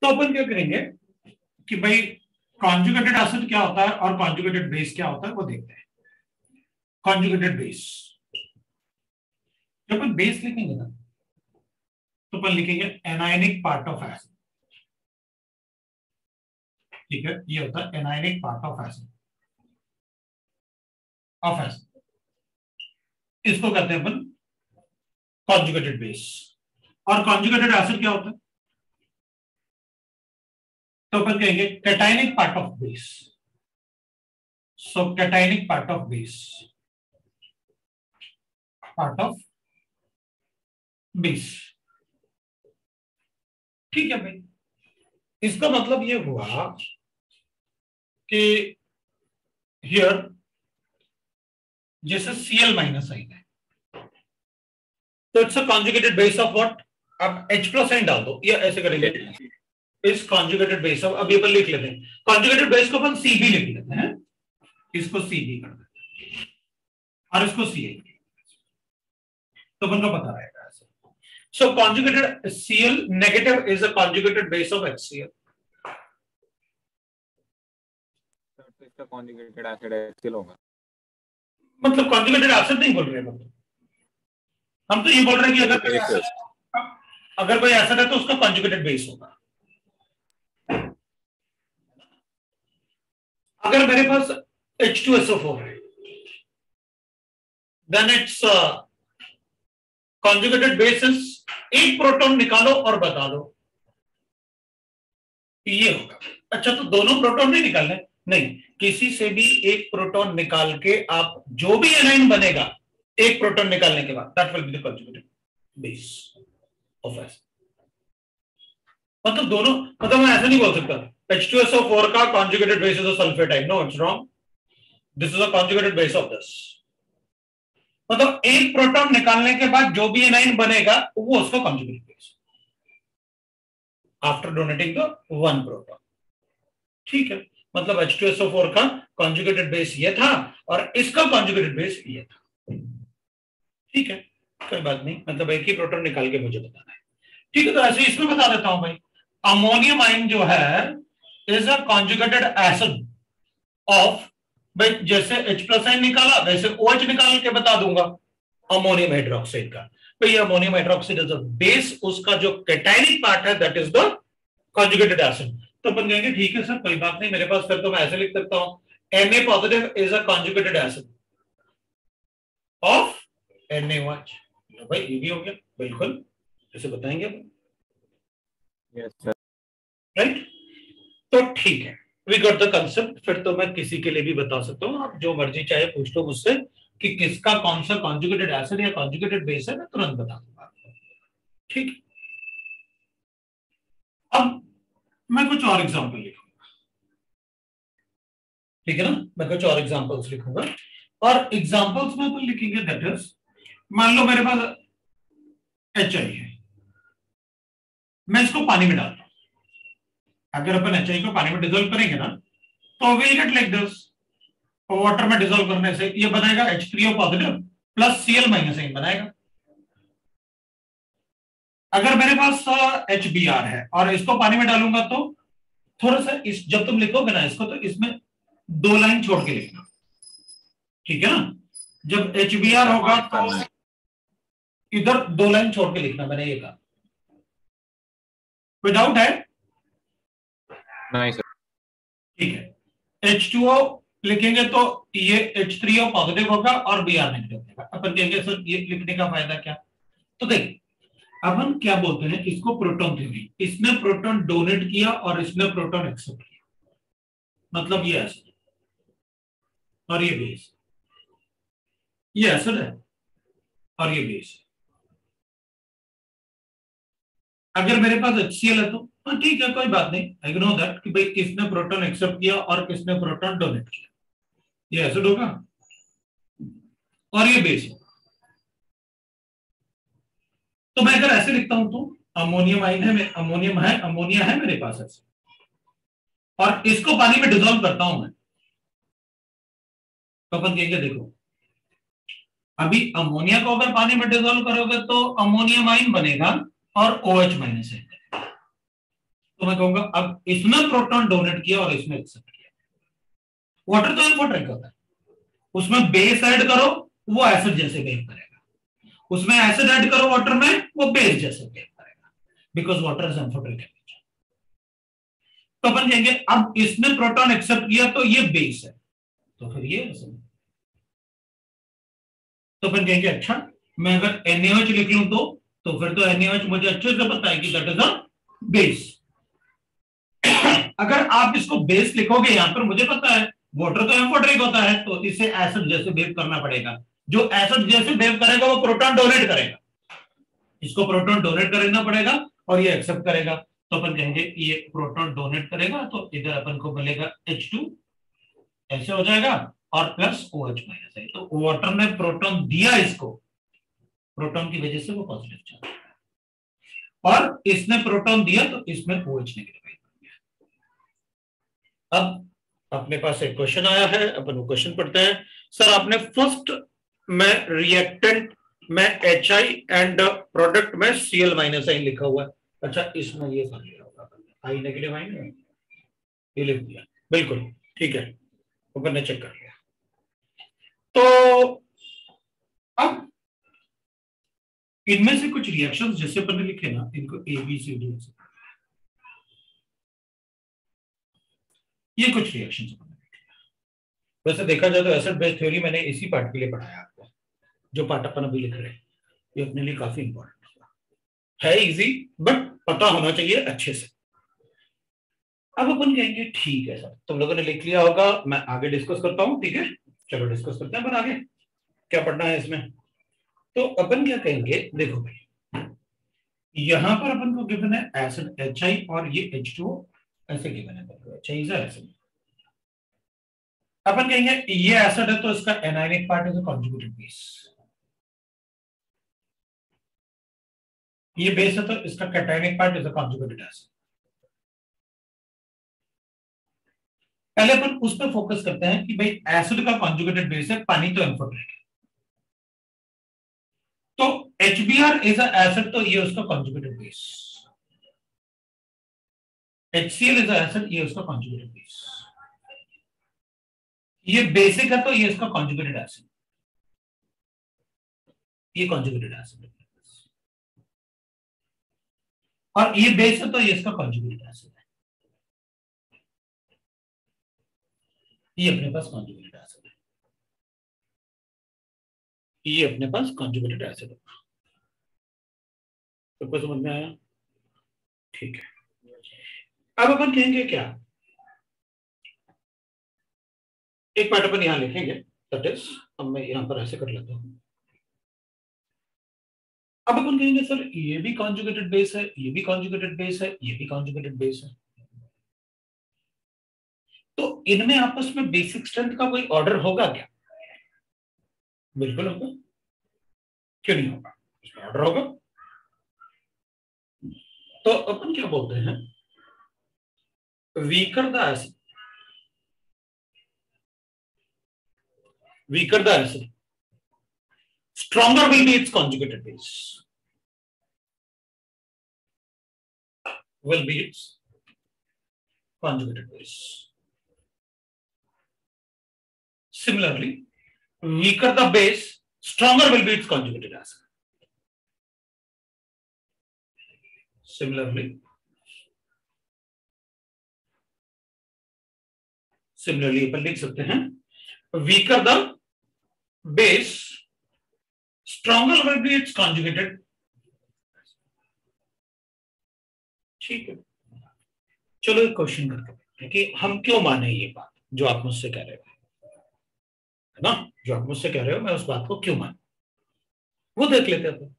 तो अपन क्या करेंगे कि भाई कॉन्जुगेटेड एसिड क्या होता है और कॉन्जुगेटेड बेस क्या होता है वो देखते हैं। कॉन्जुगेटेड बेस, जब अपन बेस लिखेंगे ना तो अपन लिखेंगे एनायनिक पार्ट ऑफ एसिड। ठीक है, ये होता है एनायनिक पार्ट ऑफ एसिड। इसको कहते हैं अपन कॉन्जुगेटेड बेस। और कॉन्जुगेटेड एसिड क्या होता है? तो अपन कहेंगे cationic part of base. So cationic part of base, part of base. ठीक है भाई, इसका मतलब ये हुआ कि हियर जैसे Cl माइनस आइन है तो it's a conjugated base of what? आप H प्लस आइन डाल दो या ऐसे करेंगे इस कॉन्जुगेटेड बेस ऑफ, अभी अपन लिख लेते हैं कॉन्जुगेटेड बेस को अपन Cb लिख लेते हैं, इसको Cb कर देते हैं और इसको Ca, तो अपन को पता रहेगा ऐसे। So conjugated Cl negative is a conjugated base of HCl। तो इसका कॉन्जुगेटेड एसिड HCl होगा। मतलब कॉन्जुगेटेड एसिड नहीं बोल रहे हैं हम तो ये बोल रहे हैं कि अगर कोई एसिड है तो उसका कॉन्जुगेटेड बेस होगा। अगर मेरे पास H2SO4 है then it's conjugated base is, एक प्रोटॉन निकालो और बता दो ये होगा। अच्छा, तो दोनों प्रोटॉन नहीं निकालने, नहीं, किसी से भी एक प्रोटॉन निकाल के आप जो भी एनाइन बनेगा एक प्रोटॉन निकालने के बाद that will be the conjugated base of acid. मतलब दोनों, मतलब मैं ऐसा नहीं बोल सकता H2SO4 का conjugated base is a sulphatide, no it's wrong, this is a conjugated base of this. मतलब एक प्रोटॉन निकालने के बाद जो भी एनाइन बनेगा वो उसका conjugated base after donating the one proton. ठीक है, मतलब H2SO4 का कॉन्जुगेटेड बेस ये था और इसका कॉन्जुगेटेड बेस ये था। ठीक है, कोई बात नहीं, मतलब एक ही प्रोटॉन निकाल के मुझे बताना है। ठीक है, तो ऐसे इसमें बता देता हूं भाई, अमोनियम आयन जो है is a conjugated acid of, भाई जैसे H प्लस आयन निकाला वैसे OH निकाल के बता दूंगा अमोनियम हाइड्रोक्साइड का। भाई ये हाइड्रोक्साइड इज अ बेस, उसका जो कैटायनिक पार्ट है that is the conjugated acid. तो अपन कहेंगे ठीक है सर, कोई बात नहीं, मेरे पास फिर तो मैं ऐसे लिख सकता हूं Na positive is a conjugated acid of NaOH। भाई ये भी हो गया, बिल्कुल ऐसे बताएंगे अपन। यस सर, राइट, तो ठीक है, वी गॉट द कंसेप्ट। फिर तो मैं किसी के लिए भी बता सकता हूँ, आप जो मर्जी चाहे पूछ लो मुझसे कि किसका कौन सा कॉन्जुगेटेड एसिड या कॉन्जुगेटेड बेस है, मैं तुरंत बता दूंगा। ठीक, अब मैं कुछ और एग्जांपल लिखूंगा। ठीक है ना, मैं कुछ और एग्जांपल्स लिखूंगा और एग्जांपल्स में अपन लिखेंगे दैट इज, मान लो मेरे पास HI है, मैं इसको पानी में डालता हूं। अगर अपन HI को पानी में डिसॉल्व करेंगे ना तो will get like this, water में डिसॉल्व करने से ये बनेगा H3O positive plus Cl minus आइन बनाएगा। अगर मेरे पास HBr है और इसको पानी में डालूंगा तो थोड़ा सा इस, जब तुम लिखोगे ना इसको तो इसमें 2 लाइन छोड़ के लिखना। ठीक है ना, जब HBr होगा तो इधर 2 लाइन छोड़ के लिखना, मैंने ये कहा। कोई डाउट है? नहीं सर। ठीक है, H2O लिखेंगे तो ये H3O पॉजिटिव होगा और Br नेगेटिव होगा। अपन कहेंगे सर ये लिखने का फायदा क्या? तो देखिए अपन क्या बोलते हैं इसको, प्रोटॉन थ्योरी। इसने प्रोटॉन डोनेट किया और इसने प्रोटॉन एक्सेप्ट किया, मतलब ये एसिड और ये बेस, ये एसिड है और ये बेस। अगर मेरे पास HCl है तो हाँ ठीक है, कोई बात नहीं, इग्नोर दैट कि भाई किसने प्रोटॉन एक्सेप्ट किया और किसने प्रोटॉन डोनेट किया, ये एसिड होगा और ये बेस होगा। तो मैं अगर ऐसे लिखता हूं तो अमोनियम आयन है, अमोनिया है मेरे पास ऐसे, और इसको पानी में डिसॉल्व करता हूं मैं, तो अपन कहेंगे देखो अभी अमोनिया को अगर पानी में डिसॉल्व करोगे तो अमोनियम आयन बनेगा और OH माइनस है, तो मैं कहूंगा अब इसमें प्रोटॉन डोनेट किया और इसमें एक्सेप्ट किया। वाटर तो इम्पोर्टेंट होता है, उसमें बेस ऐड करो वो एसिड जैसे बिहेव करेगा, उसमें एसिड ऐड करो वाटर में वो बेस जैसे बिहेव करेगा, because water is amphoteric in nature. तो अपन कहेंगे अब इसने प्रोटॉन एक्सेप्ट किया तो ये बेस है, तो फिर ये तो अपन कहेंगे अच्छा मैं अगर NaOH लिख लूं तो फिर तो NaOH मुझे अच्छे से पता है कि दैट इज अ बेस। अगर आप इसको बेस लिखोगे यहां पर, मुझे पता है वाटर तो एम्फोटेरिक होता है, तो इसे एसिड जैसे बिहेव करना पड़ेगा। जो एसिड जैसे बिहेव करेगा वो प्रोटॉन डोनेट करेगा, इसको प्रोटॉन डोनेट करना पड़ेगा और ये एक्सेप्ट करेगा। तो अपन कहेंगे ये प्रोटॉन डोनेट करेगा तो इधर अपन को मिलेगा H2 ऐसे हो जाएगा और प्लस OH माइनस है। तो वाटर ने प्रोटॉन दिया इसको, प्रोटॉन की वजह से वो पॉजिटिव चार्ज, और इसने प्रोटॉन दिया तो इसमें OH नेगेटिव बन गया। अब अपने पास एक क्वेश्चन आया है, अपन वो क्वेश्चन पढ़ते हैं। सर आपने फर्स्ट में रिएक्टेंट में HI एंड प्रोडक्ट में Cl माइनस आई लिखा हुआ है। अच्छा इसमें ये कर लिया होगा, आई नेगेटिव आई ना, ये लिख दिया, बिल्कुल ठीक है, अपन ने चेक कर लिया। तो अब इनमें से कुछ रिएक्शंस जैसे अपन ने लिखे ना, इनको ABCD, ये कुछ रिएक्शंस अपन ने लिखे। वैसे देखा जाए तो एसिड बेस थ्योरी मैंने इसी पार्ट के लिए पढ़ाया आपको, जो पार्ट अपन अभी लिख रहे हैं ये अपने लिए काफी इंपॉर्टेंट है, इजी बट पता होना चाहिए अच्छे से। अब अपन कहेंगे ठीक है सर, तुम लोगों ने लिख लिया होगा, मैं आगे डिस्कस करता हूं, ठीक है चलो डिस्कस करते हैं अपन आगे क्या पढ़ना है इसमें। तो अपन क्या कहेंगे, देखो भाई यहां पर अपन को गिवन है एसिड HI और ये H2O ऐसे गिवन है, HI इज एसिड। अपन कहेंगे ये एसिड है तो इसका anionic part is a conjugated base, ये बेस है तो इसका cationic part is a conjugated acid. पहले अपन उस पर फोकस करते हैं कि भाई एसिड का कॉन्जुगेटेड बेस है, पानी तो एम्फोटेरिक है, तो HBr इज अ एसिड तो ये उसका conjugated base, HCl is a acid ये उसका कॉन्जुगेटेड बेस, ये बेसिक है तो ये इसका कॉन्जुगेटेड एसिड, ये कॉन्जुगेटेड एसिड है, और ये बेस है तो ये इसका कॉन्जुगेटेड एसिड है, ये अपने पास कॉन्जुगेटेड एसिड है, ये अपने पास कॉन्जुगेटेड एसिड है। सबको समझ में आया? ठीक है, अब अपन कहेंगे क्या, एक पार्ट अपन यहां लिखेंगे, दैट इज अब मैं यहां पर ऐसे कर लेता हूं। अब अपन कहेंगे सर ये भी कॉन्जुगेटेड बेस है, ये भी कॉन्जुगेटेड बेस है, ये भी कॉन्जुगेटेड बेस है, तो इनमें आपस में बेसिक स्ट्रेंथ का कोई ऑर्डर होगा क्या? बिल्कुल होगा, क्यों नहीं होगा, इसमें ऑर्डर होगा। तो अपन क्या बोलते हैं, weaker the acid, weaker the acid, stronger will be its conjugated base, will be its conjugated base. Similarly, weaker the base, stronger will be its conjugated acid. Similarly, अपन लिख सकते हैं weaker the base, stronger will be its conjugated। ठीक है, चलो एक question करते हैं कि हम क्यों माने ये बात जो आप मुझसे कह रहे हो, है ना, जो आप मुझसे कह रहे हो मैं उस बात को क्यों मानूं, वो देख लेते हैं।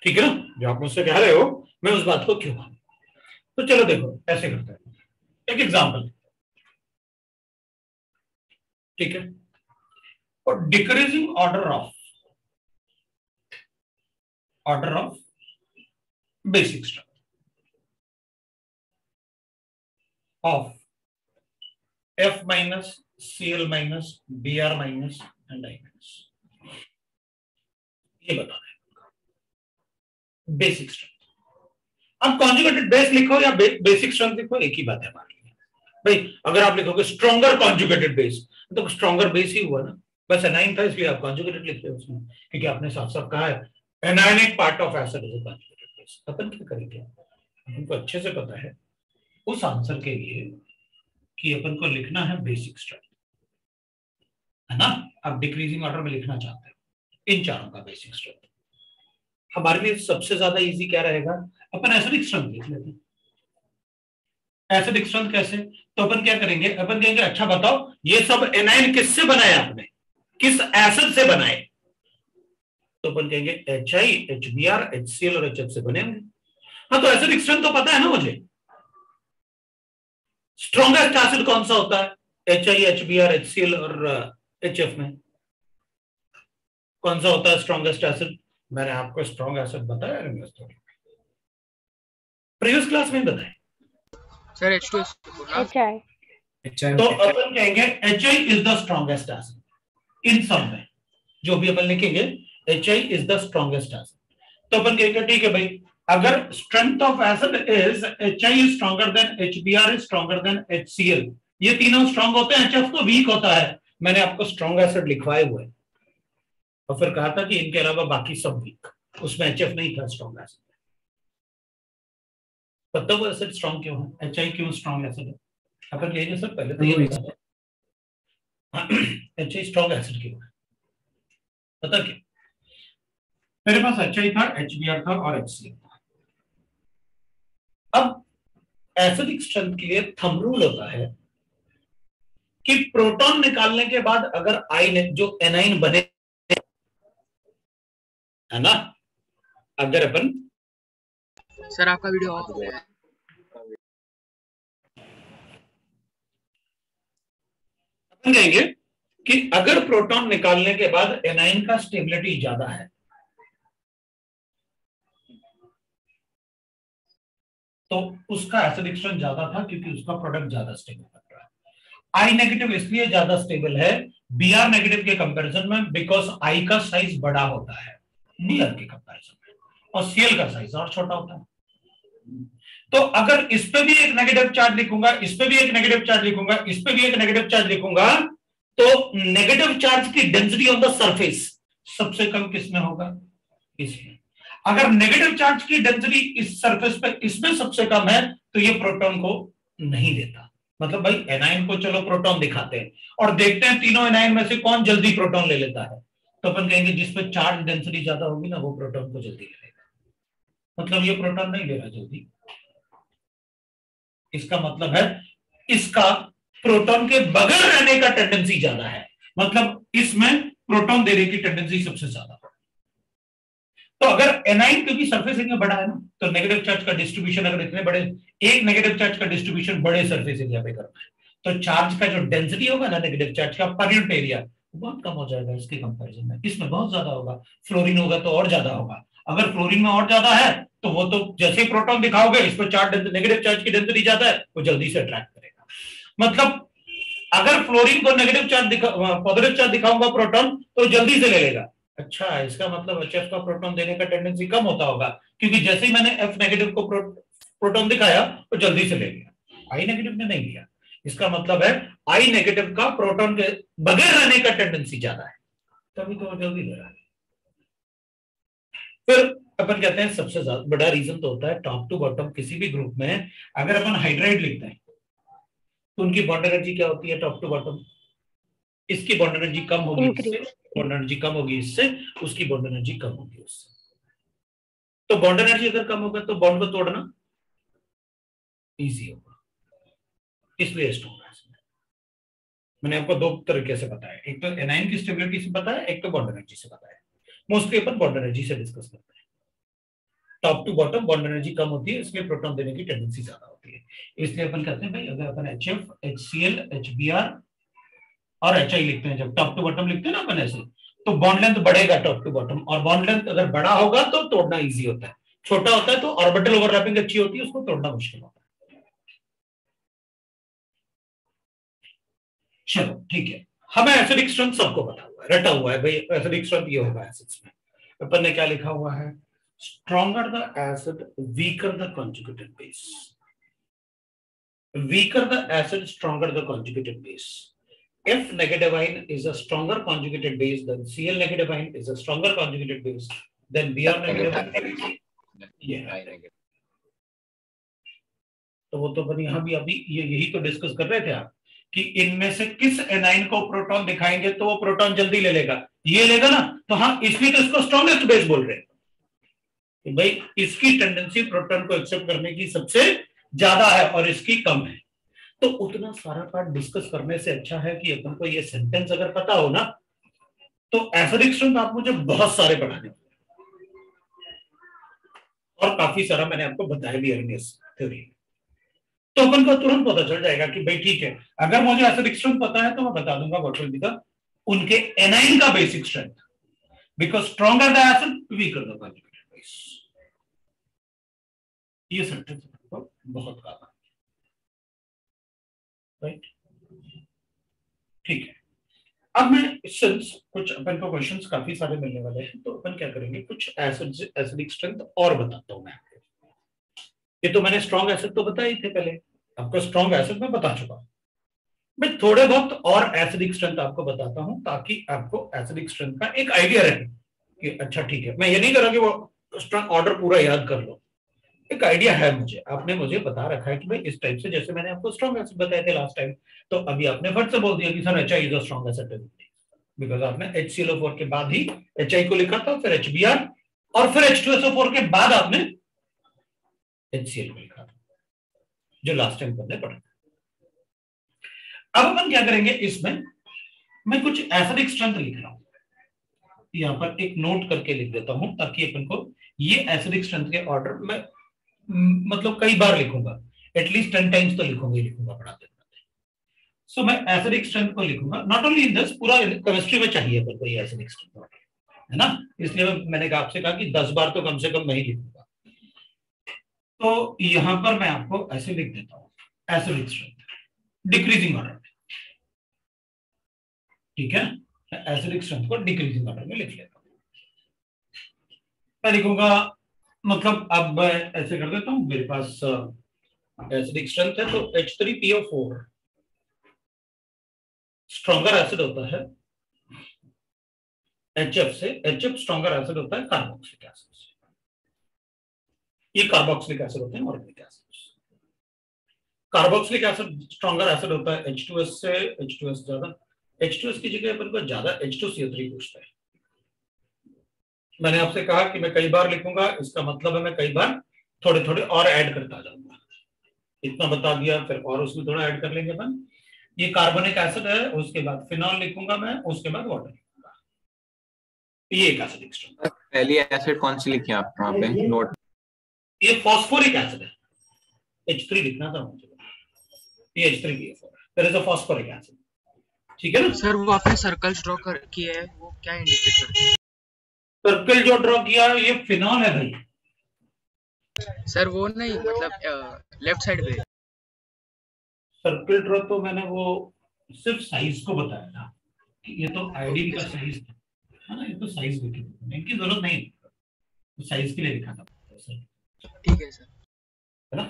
ठीक है ना, जो आप मुझसे कह रहे हो मैं उस बात को क्यों मानूं। तो चलो देखो ऐसे करते हैं, एक एग्जांपल, ठीक है, और decreasing order of basic structure of F minus, Cl minus, Br minus and I minus, ये बताना है बेसिक स्ट्रेंथ। अब कॉन्जुगेटेड बेस लिखो या बेसिक स्ट्रेंथ लिखो, एक ही बात है हमारे लिए भाई। अगर आप लिखोगे स्ट्रॉन्गर कॉन्जुगेटेड बेस तो स्ट्रॉन्गर बेस ही हुआ ना, बस एनाइन था इसलिए आप कॉन्जुगेटेड लिखते हो उसमें, क्योंकि आपने साफ साफ कहा है anionic part of acid is a conjugated base. अपन क्या करेंगे, हमको अच्छे से पता है उस आंसर के लिए कि अपन को लिखना है बेसिक स्ट्रेंथ, है ना। आप डिक्रीजिंग ऑर्डर में लिखना चाहते हो इन चारों का बेसिक स्ट्रेंथ। हमारे लिए सबसे ज्यादा इजी क्या रहेगा, अपन एसिडिक स्ट्रेंथ लिख लेते हैं। एसिडिक स्ट्रेंथ कैसे, तो अपन क्या करेंगे, अपन कहेंगे अच्छा बताओ ये सब एनाइन किससे बनाए आपने, किस एसिड से बनाए, तो अपन कहेंगे HI, HBr, HCl और HF से बने होंगे। हाँ तो एसिडिक स्ट्रेंथ तो पता है ना मुझे, स्ट्रॉन्गेस्ट एसिड कौन सा होता है, HI, HBr, HCl और HF में कौन सा होता है स्ट्रॉन्गेस्ट एसिड। मैंने आपको स्ट्रॉन्ग एसिड बताया प्रीवियस क्लास में बताया सर H2SO HI तो अपन कहेंगे HI is the strongest acid in सब में, जो भी अपन लिखेंगे HI is the strongest acid. तो अपन कहेंगे ठीक है भाई, अगर strength of acid is HI is stronger than HBr is stronger than HCl, ये तीनों स्ट्रॉन्ग होते हैं, HF तो वीक होता है। मैंने आपको स्ट्रॉन्ग एसिड लिखवाए हुए और फिर कहा था कि इनके अलावा बाकी सब वीक, उसमें HF नहीं था स्ट्रॉन्ग एसिड। पता वो एसिड स्ट्रॉन्ग क्यों है, HI क्यों स्ट्रॉन्ग एसिड है, अपन कहेंगे सर पहले तो ये बता दो HI स्ट्रॉन्ग एसिड क्यों है, पता क्या, मेरे पास HI था, HBr था और HCl था। अब एसिडिक स्ट्रेंथ के लिए थंब रूल होता है कि प्रोटॉन निकालने के बाद अगर आई जो एनाइन बने, है ना, अगर अपन सर आपका वीडियो ऑफ हो गया है। अपन कहेंगे कि अगर प्रोटॉन निकालने के बाद एनाइन का स्टेबिलिटी ज्यादा है तो उसका एसिडिक स्ट्रेंथ ज्यादा था, क्योंकि उसका प्रोडक्ट ज्यादा स्टेबल बन रहा है। आई नेगेटिव इसलिए ज्यादा स्टेबल है Br नेगेटिव के कंपैरिजन में, बिकॉज आई का साइज बड़ा होता है Br के कंपैरिजन में, और Cl का साइज और छोटा होता है। तो अगर इस पे भी एक नेगेटिव चार्ज लिखूंगा, इस पे भी एक नेगेटिव चार्ज लिखूंगा, इस पे भी एक नेगेटिव चार्ज लिखूंगा, तो नेगेटिव चार्ज की डेंसिटी ऑन द सरफेस सबसे कम किसमें होगा, इसमें। अगर नेगेटिव चार्ज की डेंसिटी इस सरफेस पे इसमें सबसे कम है तो ये प्रोटॉन को नहीं देता। मतलब भाई एनाइन को चलो प्रोटॉन दिखाते हैं और देखते हैं तीनों एनाइन में से कौन जल्दी प्रोटॉन ले लेता है, तो अपन कहेंगे जिसपे चार्ज डेंसिटी ज्यादा होगी ना वो प्रोटॉन को जल्दी ले लेगा। मतलब ये प्रोटॉन नहीं ले रहा जल्दी, इसका मतलब है इसका प्रोटॉन के बगैर रहने का टेंडेंसी ज्यादा है, मतलब इसमें प्रोटॉन देने की टेंडेंसी सबसे ज्यादा। तो अगर एनाइन क्योंकि सरफेस एरिया बड़ा है ना, तो नेगेटिव चार्ज का डिस्ट्रीब्यूशन अगर इतने बड़े, एक नेगेटिव चार्ज का डिस्ट्रीब्यूशन बड़े सरफेस एरिया पे करना है तो चार्ज का जो डेंसिटी होगा ना नेगेटिव चार्ज का पर यूनिट एरिया बहुत कम हो जाएगा इसके कंपैरिजन में, इसमें बहुत ज्यादा होगा। फ्लोरीन होगा तो और ज्यादा होगा, अगर फ्लोरीन में और ज्यादा है तो वो तो जैसे ही प्रोटॉन दिखाओगे इस पर चार्ज नेगेटिव चार्ज की डेंसिटी ज्यादा है, वो जल्दी से अट्रैक्ट करेगा। मतलब अगर फ्लोरीन को नेगेटिव चार्ज पॉजिटिव चार्ज दिखाऊंगा प्रोटॉन तो जल्दी से ले लेगा। अच्छा, इसका मतलब HF का प्रोटॉन देने का टेंडेंसी कम होता होगा, क्योंकि जैसे ही मैंने F नेगेटिव को प्रोटॉन दिखाया तो जल्दी से ले लिया, I नेगेटिव ने नहीं लिया। इसका मतलब है I नेगेटिव का प्रोटॉन के बगैर रहने का टेंडेंसी ज्यादा है, तभी तो जल्दी ले रहा है। फिर अपन कहते हैं सबसे ज्यादा बड़ा रीजन तो होता है टॉप टू बॉटम किसी भी ग्रुप में अगर अपन हाइड्राइड लिखते हैं तो उनकी बॉन्ड एनर्जी क्या होती है टॉप टू बॉटम, इसकी बॉन्ड एनर्जी कम होगी इससे, बॉन्ड एनर्जी कम होगी इससे, उसकी बॉन्ड एनर्जी कम होगी उससे। तो बॉन्ड एनर्जी अगर कम होगा तो बॉन्ड को तोड़ना इजी होगा, इसलिए स्ट्रॉन्ग एसिड। मैंने आपको दो तरीके से बताया, एक तो एनाइन की स्टेबिलिटी से बताया, एक तो बॉन्ड एनर्जी से बताया। मोस्टली अपन बॉन्ड एनर्जी से डिस्कस करते हैं। Top to bottom bond energy कम होती है, इसलिए प्रोटॉन देने की टेंडेंसी ज्यादा होती है। इसलिए अपन कहते हैं भाई अगर अपन HF, HCl, HBr और HI लिखते हैं, जब टॉप टू बॉटम लिखते हैं ना अपन ऐसे, तो बॉन्ड लेंथ बढ़ेगा टॉप टू बॉटम, और बॉन्ड लेंथ अगर बड़ा होगा तो तोड़ना इजी होता है, छोटा होता है तो ऑर्बिटल ओवरलैपिंग अच्छी होती है, उसको तोड़ना मुश्किल होता है। चलो ठीक है, हमें एसिडिक स्ट्रेंथ सबको पता हुआ है, रटा हुआ है भाई एसिडिक स्ट्रेंथ ये होगा एसिड्स में। अपन ने क्या लिखा हुआ है, Stronger the acid, weaker the conjugated base. Weaker the acid, stronger the conjugated base. F negative ion is a stronger conjugated base than Cl negative ion is a stronger conjugated base than Br negative ion. Yeah. तो वो तो अपन यहाँ भी अभी यही तो discuss कर रहे थे आप कि इनमें से किस एनाइन को प्रोटॉन दिखाएंगे तो वो प्रोटॉन जल्दी ले लेगा, ये लेगा ना, तो हाँ इसलिए तो इसको स्ट्रॉन्गेस्ट बेस बोल रहे हैं कि भाई इसकी टेंडेंसी प्रोटॉन को एक्सेप्ट करने की सबसे ज्यादा है और इसकी कम है। तो उतना सारा पार्ट डिस्कस करने से अच्छा है कि अपन को ये सेंटेंस अगर पता हो ना तो एसिडिक स्ट्रेंथ आप मुझे बहुत सारे पढ़ा दें और काफी सारा मैंने आपको बताया भी अर्नियस थ्योरी, तो अपन को तुरंत पता चल जाएगा कि भाई ठीक है, अगर मुझे एसिडिक स्ट्रेंथ पता है तो मैं बता दूंगा व्हाट विल बी द उनके एनाइन का basic strength, because stronger the acid weaker the conjugated base. ये सेंटेंस बहुत काम है, राइट? ठीक है, अब मैं सिंस कुछ अपन को क्वेश्चंस काफी सारे मिलने वाले हैं तो अपन क्या करेंगे, कुछ एसिडिक स्ट्रेंथ और बताता हूं मैं आपको। ये तो मैंने स्ट्रॉन्ग एसिड तो बताए थे पहले, आपको स्ट्रॉन्ग एसिड में बता चुका हूं, मैं थोड़े बहुत और एसिडिक स्ट्रेंथ आपको बताता हूं ताकि आपको एसिडिक स्ट्रेंथ का एक आइडिया रहे कि अच्छा ठीक है, मैं ये नहीं कर रहा कि वो स्ट्रॉन्ग ऑर्डर पूरा याद कर लो, एक आइडिया है मुझे, आपने मुझे बता रखा है कि भाई इस टाइप से, जैसे मैंने आपको स्ट्रॉन्ग एसिड बताए थे लास्ट टाइम, तो अभी आपने फट से बोल दिया कि sir HI is a strong acid, because आपने HClO4 के बाद ही HI को लिखा था, फिर HBr और फिर H2SO4 के बाद आपने HCl को लिखा था, जो लास्ट टाइम हमने पढ़ा। अब अपन क्या करेंगे, इसमें मैं कुछ एसिडिक स्ट्रेंथ लिख रहा हूं, यहां पर एक नोट करके लिख देता हूं ताकि अपन को ये एसिडिक स्ट्रेंथ के ऑर्डर में मतलब कई बार लिखूंगा, एटलीस्ट 10 टाइम्स तो लिखूंगा पढ़ाते पढ़ाते। सो मैं एसिडिक स्ट्रेंथ को लिखूंगा, नॉट ओनली इन दिस, पूरा केमिस्ट्री में चाहिए अपन को ये एसिडिक स्ट्रेंथ, है ना, इसलिए मैंने आपसे कहा कि 10 बार तो कम से कम मैं ही लिखूंगा। तो यहां पर मैं आपको ऐसे लिख देता हूं एसिडिक स्ट्रेंथ डिक्रीजिंग ऑर्डर में, ठीक है, एसिडिक स्ट्रेंथ को डिक्रीजिंग ऑर्डर में लिख लेता हूं। मैं लिखूंगा, मतलब अब मैं ऐसे कर देता हूं, मेरे पास एसिडिक स्ट्रेंथ है तो H3PO4 स्ट्रॉन्गर एसिड होता है HF से, HF स्ट्रॉन्गर एसिड होता है कार्बोक्सिलिक एसिड से, ये कार्बोक्सिलिक एसिड होते हैं organic acid. Carboxylic acid stronger acid होता है H2S से, H2S ज्यादा, H2S की जगह अपन को ज्यादा H2CO3 पूछता है। मैंने आपसे कहा कि मैं कई बार लिखूंगा, इसका मतलब है मैं कई बार थोड़े थोड़े और ऐड करता जाऊंगा, इतना बता दिया, फिर और उसमें थोड़ा ऐड कर लेंगे अपन। ये कार्बोनिक एसिड है, उसके बाद फिनॉल लिखूंगा मैं, उसके बाद वाटर लिखूंगा, ये एक एसिडिक स्ट्रेंथ। पहली एसिड कौन सी लिखी आप वहां पे नोट? ये फॉस्फोरिक एसिड है, H3 लिखना था मुझे, ये H3PO4 है, there is a phosphoric acid, ठीक है ना सर? वो आपने सर्कल्स ड्रॉ कर किए है, वो क्या इंडिकेट करते हैं? सर्कल जो ड्रॉ किया ये फिनॉल है भाई। सर वो नहीं, मतलब लेफ्ट साइड पे सर्कल ड्रॉ तो मैंने वो सिर्फ साइज को बताया था कि ये तो आयोडीन का साइज था, है ना, ये तो साइज लिखी थी, इनकी जरूरत नहीं, तो साइज के लिए लिखा था, ठीक है सर, है ना।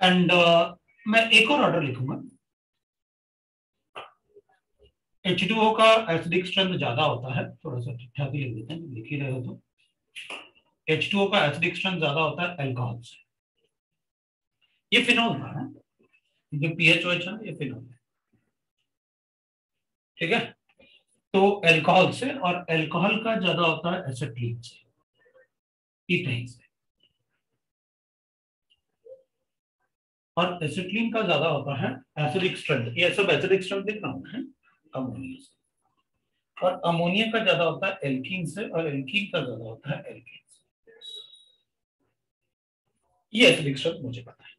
एंड मैं एक और ऑर्डर लिखूंगा, H2O का एसिडिक स्ट्रेंथ ज्यादा होता है, थोड़ा सा ठीक ठाक ही लिख देते हैं, लिख ही रहे हो तो H2O का एसिडिक स्ट्रेंथ ज्यादा होता है अल्कोहल से, ये फिनॉल था ना, जो PHOH है ये फिनॉल है, ठीक है। तो अल्कोहल से, और अल्कोहल का ज्यादा होता है एसिटिलीन से, इथेन से, और एसिटिलीन का ज्यादा होता है एसिडिक स्ट्रेंथ, ये सब एसिडिक स्ट्रेंथ लिख रहा हूं मैं, अमोनिया से, और अमोनिया का ज्यादा होता है एल्कीन से, और एल्कीन का ज्यादा होता है एल्कीन से। ये एसिडिक स्ट्रेंथ मुझे पता है,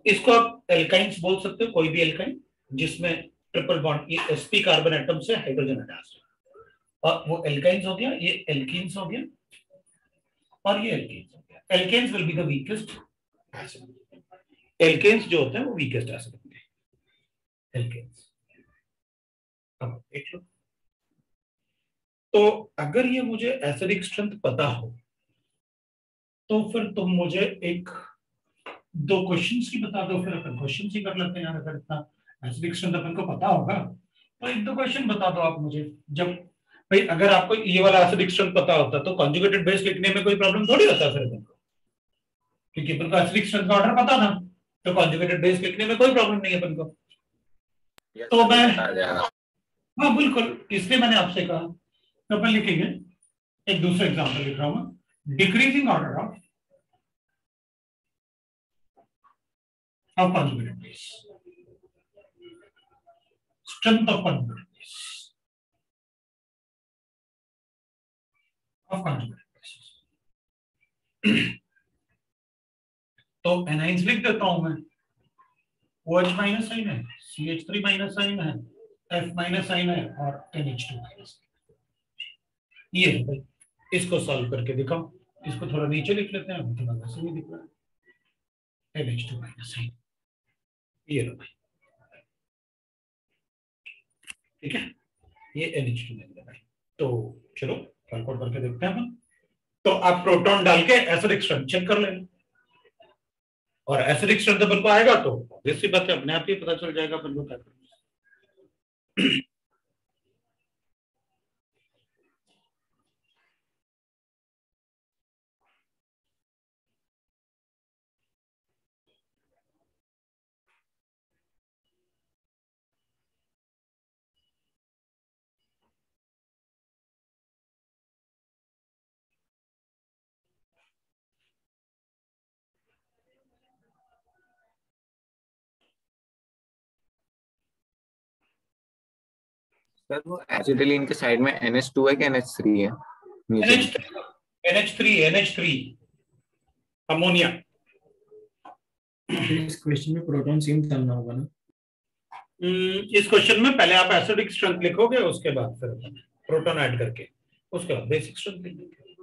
इसको आप एल्काइंस बोल सकते हो, कोई भी एल्काइन जिसमें ट्रिपल बॉन्ड, ये sp कार्बन एटम से हाइड्रोजन अटैच, और वो एल्काइंस हो गया, ये एल्कीन्स हो गया, और ये एल्केन्स हो गया। Alkenes will be the weakest acid, alkenes जो होते हैं वो वीकेस्ट एसिड होते हैं, एल्केन्स। अब देख लो, तो अगर ये मुझे एसिडिक स्ट्रेंथ पता हो तो फिर तुम मुझे एक दो क्वेश्चंस की बता दो, फिर अपन क्वेश्चंस ही कर लेते हैं यार। अगर इतना एसिडिक स्ट्रेंथ अपन को पता होगा तो एक दो क्वेश्चन बता दो आप मुझे। जब भाई अगर आपको ये वाला एसिडिक स्ट्रेंथ पता होता तो कॉन्जुगेटेड बेस लिखने में कोई प्रॉब्लम थोड़ी होता फिर अपन को, क्योंकि अपन को एसिडिक स्ट्रेंथ का ऑर्डर पता था, तो कॉन्जुगेटेड बेस लिखने में कोई प्रॉब्लम नहीं है अपन को। तो मैं, हाँ बिल्कुल, इसलिए मैंने आपसे कहा। तो अपन लिखेंगे, एक दूसरा एग्जाम्पल लिख रहा हूं मैं, decreasing order of conjugated base, strength of conjugated base, of conjugated bases। तो एनाइंस लिख देता हूं मैं, OH माइनस साइन है, CH3 माइनस साइन है, F माइनस साइन है और NH2 माइनस। ये है भाई, इसको सॉल्व करके दिखाओ। इसको थोड़ा नीचे लिख लेते हैं, थोड़ा वैसे नहीं दिख रहा है, NH2 माइनस साइन, ये लो भाई, ठीक है, ये NH2 माइनस भाई। तो चलो कैलकुलेट करके देखते हैं अपन। तो आप प्रोटॉन डाल के एसिडिक स्ट्रेंथ चेक कर लेना, और एसिडिक स्ट्रेंथ अपन को आएगा तो ऑब्वियसली बात है, अपने आप ही पता चल जाएगा अपन को क्या करना है। सर वो एसिटिलीन के साइड में NH2 है कि NH3 है नीचे? NH3 ammonia. इस क्वेश्चन में प्रोटॉन सेम डालना होगा ना? इस क्वेश्चन में पहले आप एसिडिक स्ट्रेंथ लिखोगे, उसके बाद फिर प्रोटॉन ऐड करके उसके बाद बेसिक स्ट्रेंथ लिखेंगे।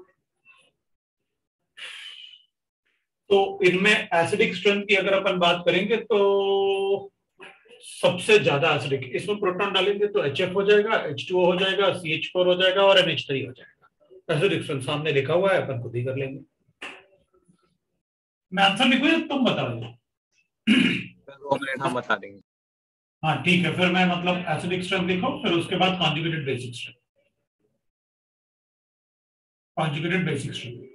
तो इनमें एसिडिक स्ट्रेंथ की अगर अपन बात करेंगे तो सबसे ज्यादा एसिडिक, इसमें प्रोटॉन डालेंगे तो HF हो जाएगा, H2O हो जाएगा, CH4 हो जाएगा और NH3 हो जाएगा। एसिडिक स्ट्रेंथ सामने लिखा हुआ है, अपन खुद ही कर लेंगे। मैं आंसर लिखूं या तुम बताओ? 2 मिनट हम बता देंगे। हाँ ठीक है, फिर मैं मतलब एसिडिक स्ट्रेंथ लिखो, फिर उसके बाद conjugated basic strength, conjugated basic strength.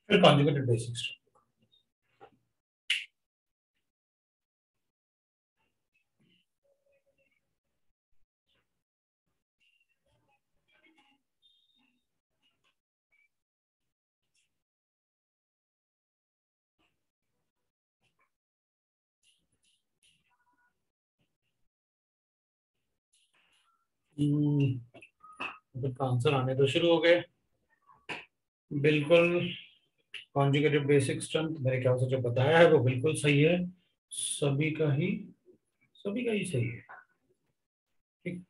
फिर कॉन्जुगेटेड बेसिक स्ट्रेंथ। आंसर आने तो शुरू हो गए बिल्कुल। कॉन्जुगेटेड बेसिक स्ट्रेंथ मेरे ख्याल से जो बताया है वो बिल्कुल सही है, सभी का ही सही है, ठीक,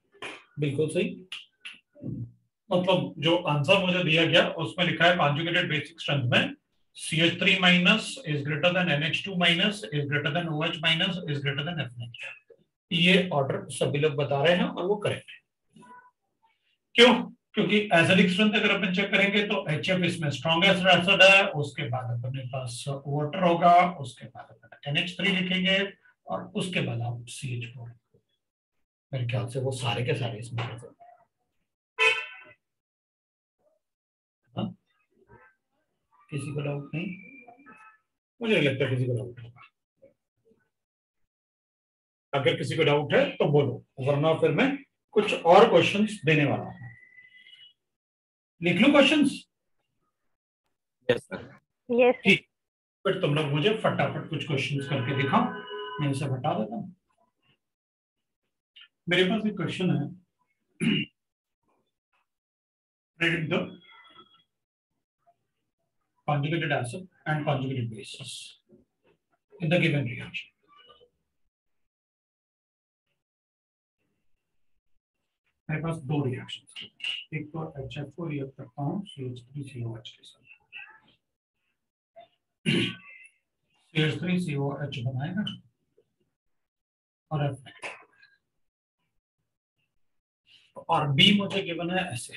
बिल्कुल सही। मतलब जो आंसर मुझे दिया गया उसमें लिखा है कॉन्जुगेटेड बेसिक स्ट्रेंथ में CH3 minus is greater than NH2 minus is greater than OH minus is greater than F-, ये ऑर्डर सभी लोग बता रहे हैं और वो करेक्ट है। क्यों? क्योंकि एसिडिक स्ट्रेंथ अगर अपन चेक करेंगे तो HF इसमें स्ट्रॉन्गेस्ट एसिड है, उसके बाद अपने पास वाटर होगा, उसके बाद अपन NH3 लिखेंगे और उसके बाद आप CH4। मेरे ख्याल से वो सारे के सारे इसमें है। किसी को डाउट नहीं? मुझे नहीं लगता किसी को डाउट होगा। अगर किसी को डाउट है तो बोलो, वरना फिर मैं कुछ और क्वेश्चंस देने वाला हूं। लिख लूं क्वेश्चंस? Yes sir. यस ठीक, फिर तुम लोग मुझे फटाफट कुछ क्वेश्चंस करके दिखाओ, मैं इसे बता देता हूं। मेरे पास एक क्वेश्चन है, predict the conjugated acid and conjugated bases in the given reaction। मेरे पास दो रिएक्शन, एक तो HF को रिएक्ट करता हूँ CH3COH के साथ। CH3COH बनाएगा और और बी मुझे गिवन है ऐसे।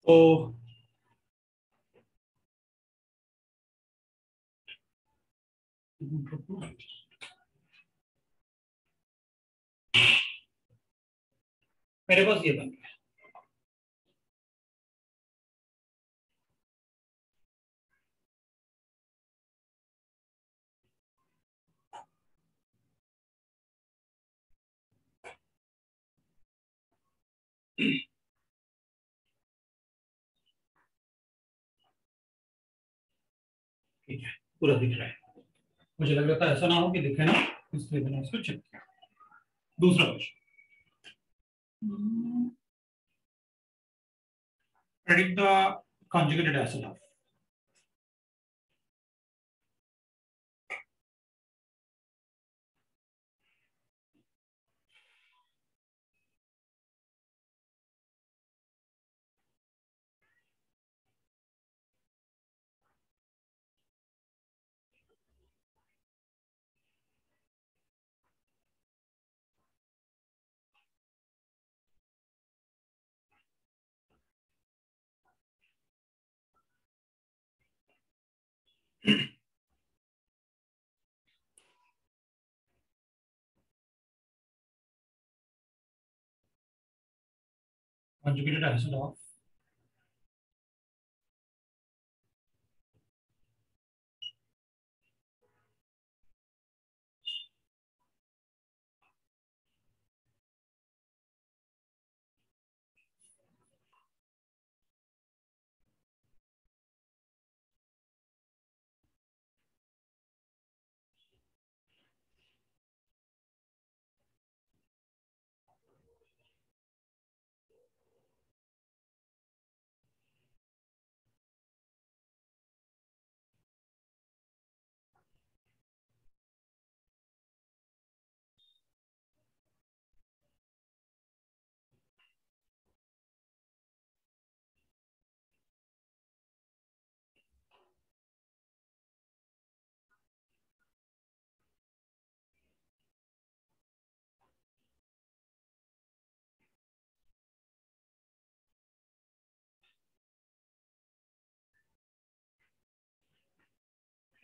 तो मेरे पास ये बन गया। ठीक है, पूरा दिख रहा है। मुझे लग रहा था ऐसा ना हो कि दिखे ना, इसलिए मैंने इसको चेक किया। दूसरा question, predict the conjugated acid of conjugated acid of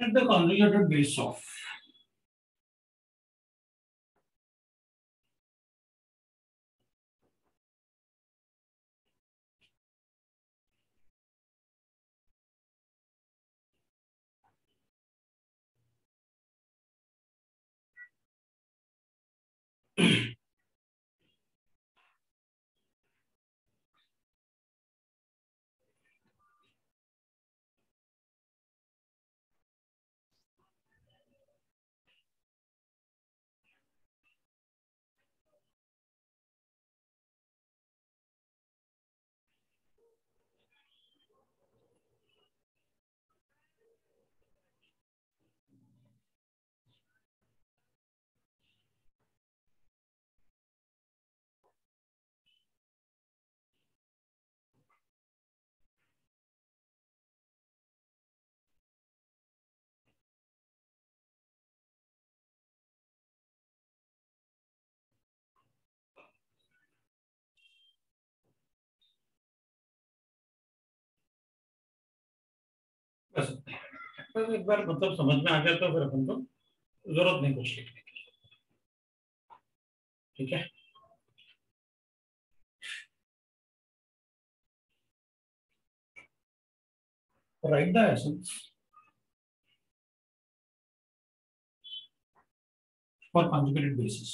at the conjugated base of बस एक बार मतलब समझ में आ गया तो फिर अपन को जरूरत नहीं कुछ लिखने की। ठीक है, write the essence for conjugated basis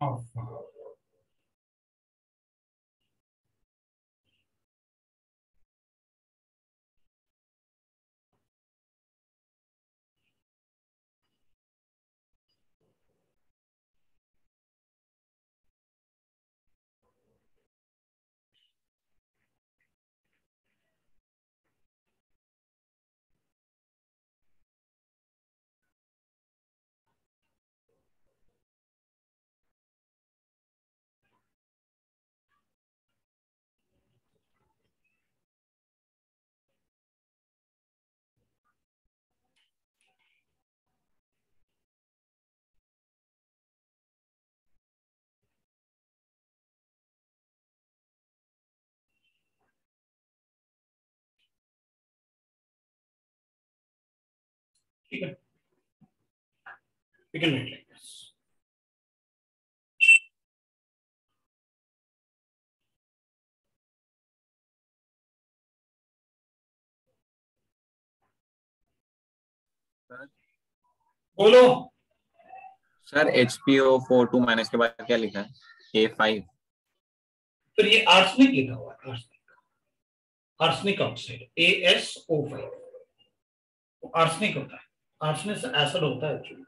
of ठीक है, we can write like this. बोलो सर HPO42 माइनस के बाद क्या लिखा है A5? फिर ये आर्सेनिक लिखा हुआ है, आर्सेनिक ऑक्साइड ASO5 आर्सेनिक होता है, आर्सेनिक से एसिड होता है एक्चुअली।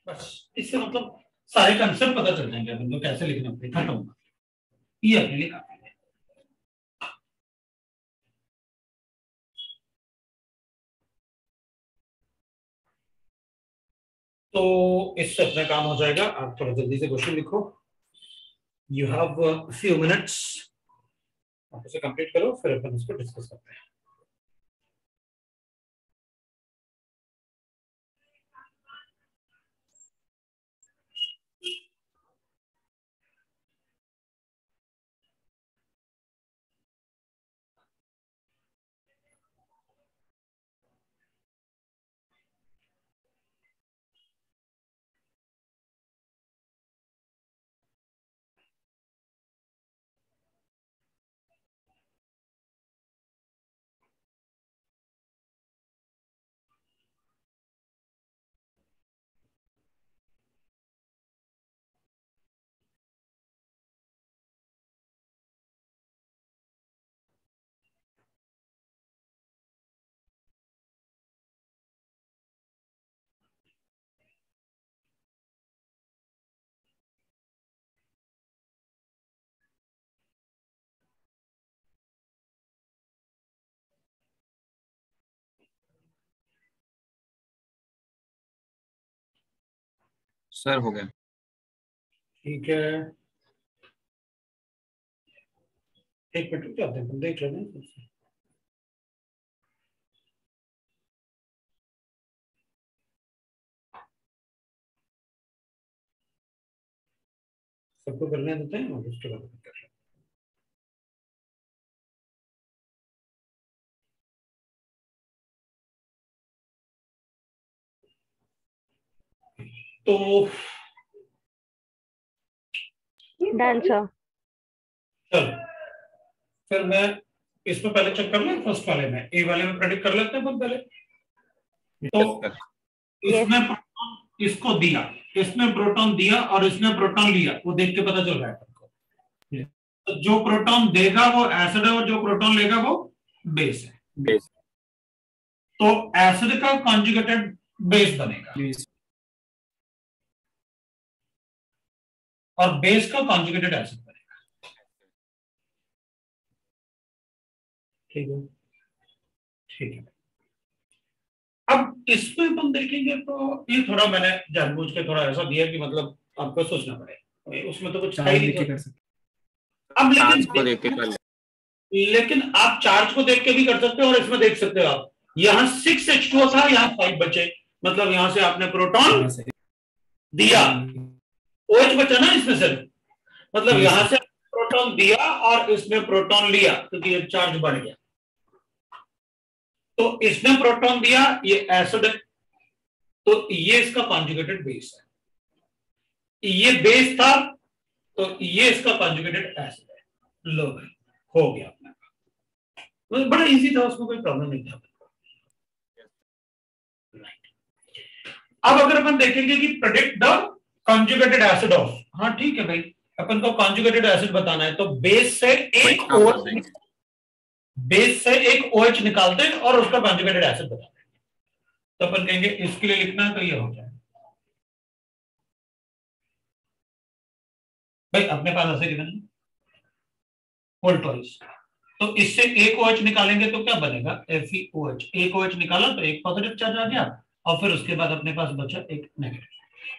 बस इससे मतलब सारे कंसेप्ट पता चल जाएंगे अपन को कैसे लिखना पड़ेगा, खत्म होगा ये अपने लिए काफी है। तो इससे अपना काम हो जाएगा। आप थोड़ा जल्दी से क्वेश्चन लिखो, यू हैव फ्यू मिनट्स, आप इसे कंप्लीट करो फिर अपन इसको डिस्कस करते हैं। सर हो गया। ठीक है, एक मिनट क्या देख लेना सबको करने देते हैं और उसके बाद कर लें। तो डन सर। चलो फिर मैं इसमें पहले चेक कर लें, फर्स्ट वाले में ए वाले में प्रेडिक्ट कर लेते हैं अपन पहले। तो इसमें प्रोटॉन इसको दिया, इसमें प्रोटॉन दिया और इसने प्रोटॉन लिया, वो देख के पता चल रहा है आपको। तो जो प्रोटॉन देगा वो एसिड है और जो प्रोटॉन लेगा वो बेस है। बेस। तो एसिड का कॉन्जुगेटेड बेस बनेगा और बेस का कॉन्जुगेटेड एसिड बनेगा। ठीक है, ठीक है। अब इसमें अपन देखेंगे तो ये थोड़ा मैंने जानबूझ के थोड़ा ऐसा दिया कि मतलब आपको सोचना पड़े, उसमें तो कुछ चार्ज लेके कर सकते। अब चार्ज को देख के कर ले। लेकिन आप चार्ज को देख के भी कर सकते हो और इसमें देख सकते हो आप, यहाँ 6H2O था, यहाँ 5 बचे, मतलब यहां से आपने प्रोटॉन दिया, OH बचा ना इसमें से, मतलब यहां से प्रोटॉन दिया और इसमें प्रोटॉन लिया क्योंकि ये चार्ज बढ़ गया। तो इसने प्रोटॉन दिया, ये एसिड है, तो ये इसका कॉन्जुगेटेड बेस है। ये बेस था तो ये इसका कॉन्जुगेटेड एसिड है। लो भाई हो गया अपना, तो बड़ा इजी था, उसमें कोई प्रॉब्लम नहीं था। अब अगर अपन देखेंगे कि predict the conjugated acid of, हाँ ठीक है भाई, अपन को कॉन्जुगेटेड एसिड बताना है तो बेस से एक OH, बेस से एक OH निकालते हैं और उसका कॉन्जुगेटेड एसिड बता देंगे। तो अपन कहेंगे इसके लिए लिखना है तो ये हो जाए भाई, अपने पास ऐसे कितने वोल्टोइस, तो इससे एक OH निकालेंगे तो क्या बनेगा FeOH, एक OH निकाला तो एक पॉजिटिव चार्ज आ गया और फिर उसके बाद अपने पास बचा एक नेगेटिव,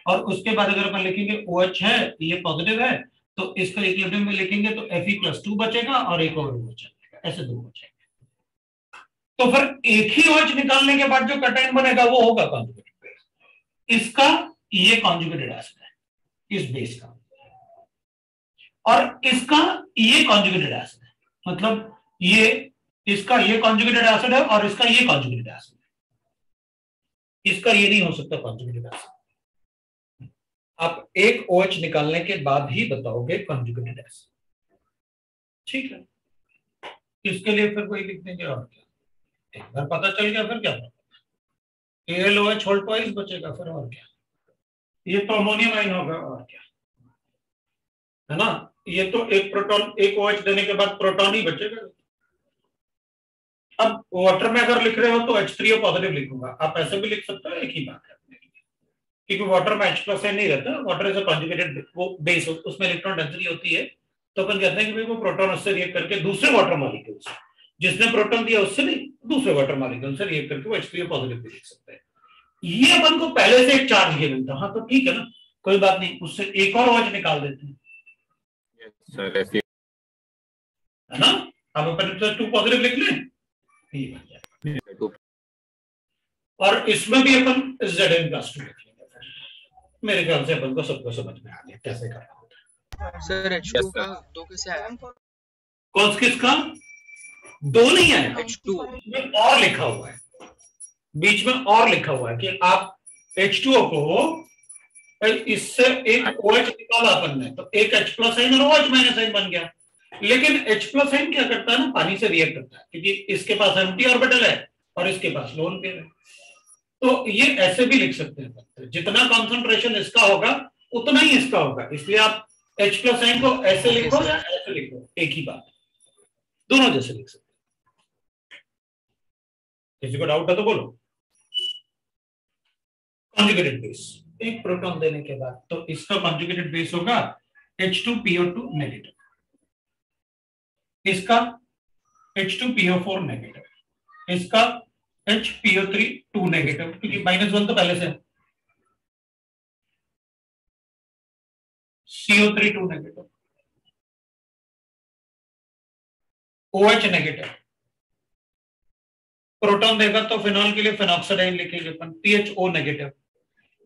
और उसके बाद अगर अपन लिखेंगे OH है ये पॉजिटिव है तो इसको इक्विलिब्रियम में लिखेंगे तो Fe+2 बचेगा और एक और बचेगा, ऐसे दो बचेंगे। तो फिर एक ही OH निकालने के बाद जो कैटायन बनेगा वो होगा कॉन्जुगेटेड बेस, इसका ये कॉन्जुगेटेड एसिड है। इस बेस का, और इसका ये कॉन्जुगेटेड एसिड है, मतलब ये इसका ये कॉन्जुगेटेड एसिड है और इसका ये कॉन्जुगेटेड एसिड है, इसका ये नहीं हो सकता कॉन्जुगेटेड एसिड। आप एक OH निकालने के बाद ही बताओगे कॉन्जुगेटेड एसिड, ठीक है। इसके लिए फिर कोई लिख देंगे और क्या, एक बार पता चल गया फिर क्या AlOH होल ट्वाइस बचेगा, फिर और क्या, ये तो अमोनियम आयन होगा और क्या, है ना। ये तो एक प्रोटॉन, एक OH देने के बाद प्रोटॉन ही बचेगा। अब वाटर में अगर लिख रहे हो तो H3O पॉजिटिव लिखूंगा, आप ऐसे भी लिख सकते हो, एक ही बात है अपने लिए, क्योंकि वाटर में H प्लस नहीं रहता, वाटर इज अ कॉन्जुगेटेड वो बेस, उसमें इलेक्ट्रॉन डेंसिटी होती है, तो अपन कहते हैं कि भाई वो प्रोटॉन उससे रिएक्ट करके दूसरे वाटर मॉलिक्यूल से, जिसने प्रोटॉन दिया उससे नहीं, दूसरे वाटर मॉलिक्यूल से रिएक्ट करके वो H3O पॉजिटिव भी लिख सकते हैं। ये अपन को पहले से एक चार्ज गिवन था, हाँ तो ठीक है ना, कोई बात नहीं, उससे एक और OH निकाल देते हैं, है ना। अब अपन 2 पॉजिटिव लिख लें, ये बन जाएगा, और इसमें भी अपन Zn+2 लिख लेंगे। मेरे ख्याल से अपन को सबको समझ में आ गया कैसे करना होता है। सर H2 का 2 कैसे आया? कौन किसका 2 नहीं आया, H2 में और लिखा हुआ है, बीच में और लिखा हुआ है कि आप H2O को इससे एक OH निकाला अपन ने, तो एक H प्लस आइन और OH माइनस आइन बन गया। लेकिन H प्लस आइन क्या करता है ना, पानी से रिएक्ट करता है, क्योंकि इसके पास एम्प्टी ऑर्बिटल है और इसके पास लोन पेयर है, तो ये ऐसे भी लिख सकते हैं, जितना कॉन्सेंट्रेशन इसका होगा उतना ही इसका होगा, इसलिए आप H प्लस आइन को ऐसे लिखो या ऐसे लिखो, एक ही बात, दोनों जैसे लिख सकते हैं। किसी को डाउट है तो बोलो। कॉन्जुगेटेड बेस, एक प्रोटॉन देने के बाद तो इसका कॉन्जुगेटेड बेस होगा H2PO2 नेगेटिव, इसका H2PO4 नेगेटिव, इसका HPO3 2 नेगेटिव, क्योंकि -1 तो पहले से, CO3 2 negative, OH negative, proton देगा तो फिनॉल के लिए फेनॉक्साइडाइन लिखेंगे अपन, PHO नेगेटिव,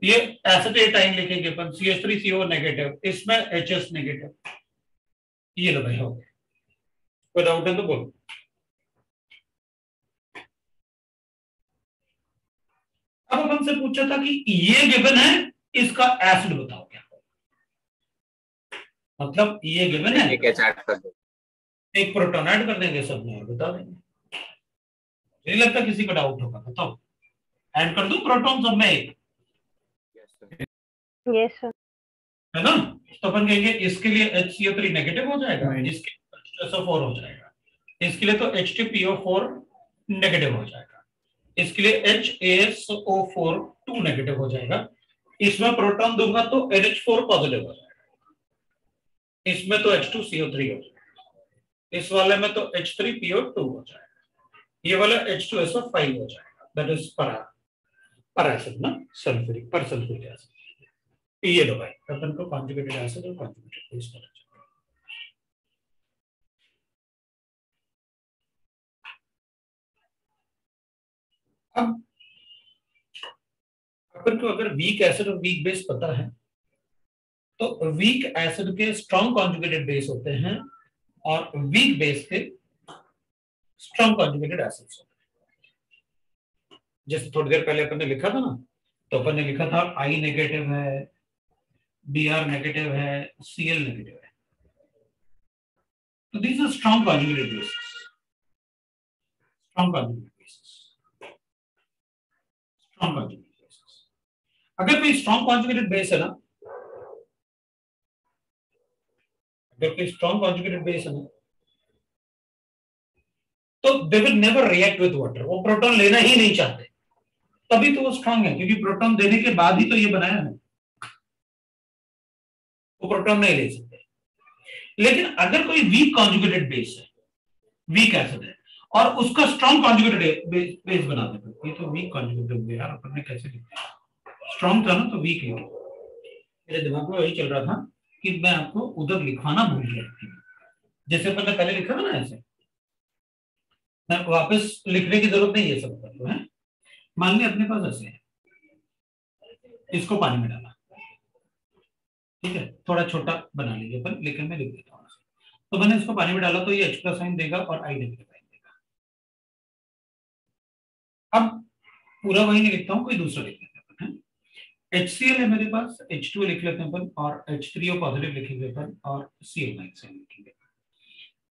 ये एसिटेटाइन लिखेंगे अपन, CH3CO नेगेटिव, इसमें HS नेगेटिव, ये लो भाई हो गया। कोई डाउट है तो बोलो। अब अपन से पूछा था कि ये गिवन है, इसका एसिड बताओ क्या, मतलब ये गिवन है, एक H ऐड कर दो, एक प्रोटॉन ऐड कर देंगे, सब में बता देंगे, नहीं लगता किसी को डाउट होगा, बताओ ऐड कर दो प्रोटॉन सब में एक, यस सर। है ना। तो अपन कहेंगे इसके लिए HCO3 नेगेटिव हो जाएगा, इसके लिए H2SO4 हो जाएगा, इसके लिए तो H2PO4 नेगेटिव हो जाएगा, इसके लिए HASO4 2 नेगेटिव हो जाएगा, इसमें प्रोटॉन दूंगा तो NH4 पॉजिटिव हो जाएगा, इसमें तो H2CO3 हो जाएगा, इस वाले में तो H3PO2 हो जाएगा, ये वाला H2SO5 हो जाएगा, दैट इज पर एसिड ना, सल्फ्यूरिक पर सल्फ्यूरिक एसिड। ये लो भाई अपन को कॉन्जुगेटेड एसिड और कॉन्जुगेटेड बेस पता चला। अब अपन को अगर वीक एसिड और वीक बेस पता है, तो वीक एसिड के स्ट्रॉन्ग कॉन्जुगेटेड बेस होते हैं और वीक बेस के स्ट्रॉन्ग कॉन्जुगेटेड एसिड्स होते हैं। जैसे थोड़ी देर पहले अपन ने लिखा था ना, तो अपन ने लिखा था I नेगेटिव है, Br नेगेटिव है, Cl नेगेटिव है, तो these are strong conjugated bases, strong conjugated bases, strong conjugated bases। अगर कोई strong conjugated base है ना, अगर कोई strong conjugated base है ना, तो they will never react with water, वो प्रोटॉन लेना ही नहीं चाहते, तभी तो वो स्ट्रांग है, क्योंकि प्रोटॉन देने के बाद ही तो ये बनाया है, वो प्रोटॉन नहीं ले सकते। लेकिन अगर कोई वीक कॉन्जुगेटेड बेस है, वीक एसिड है, और उसका स्ट्रॉन्ग कॉन्जुगेटेड बेस बना देते, ये तो वीक कॉन्जुगेटेड हो गया यार, अपन ने कैसे लिखा, स्ट्रॉन्ग था ना तो वीक है, मेरे दिमाग में वही चल रहा था कि मैं आपको उधर लिखवाना भूल गया, जैसे अपन ने पहले लिखा था ना, ऐसे मैं वापस लिखने की जरूरत नहीं है, सब कर लो है। मान लिया अपने पास ऐसे है, इसको पानी में डाला, ठीक है, थोड़ा छोटा बना लीजिए अपन, लेकिन मैं लिख देता हूँ। तो मैंने इसको पानी में डाला तो ये H+ साइन देगा और I नेगेटिव साइन देगा। अब पूरा वही नहीं लिखता हूँ, कोई दूसरा लिख लेते हैं। HCl है मेरे पास, H2 लिख लेते हैं अपन, और H3O पॉजिटिव लिखेंगे अपन, और Cl- साइन लिखेंगे।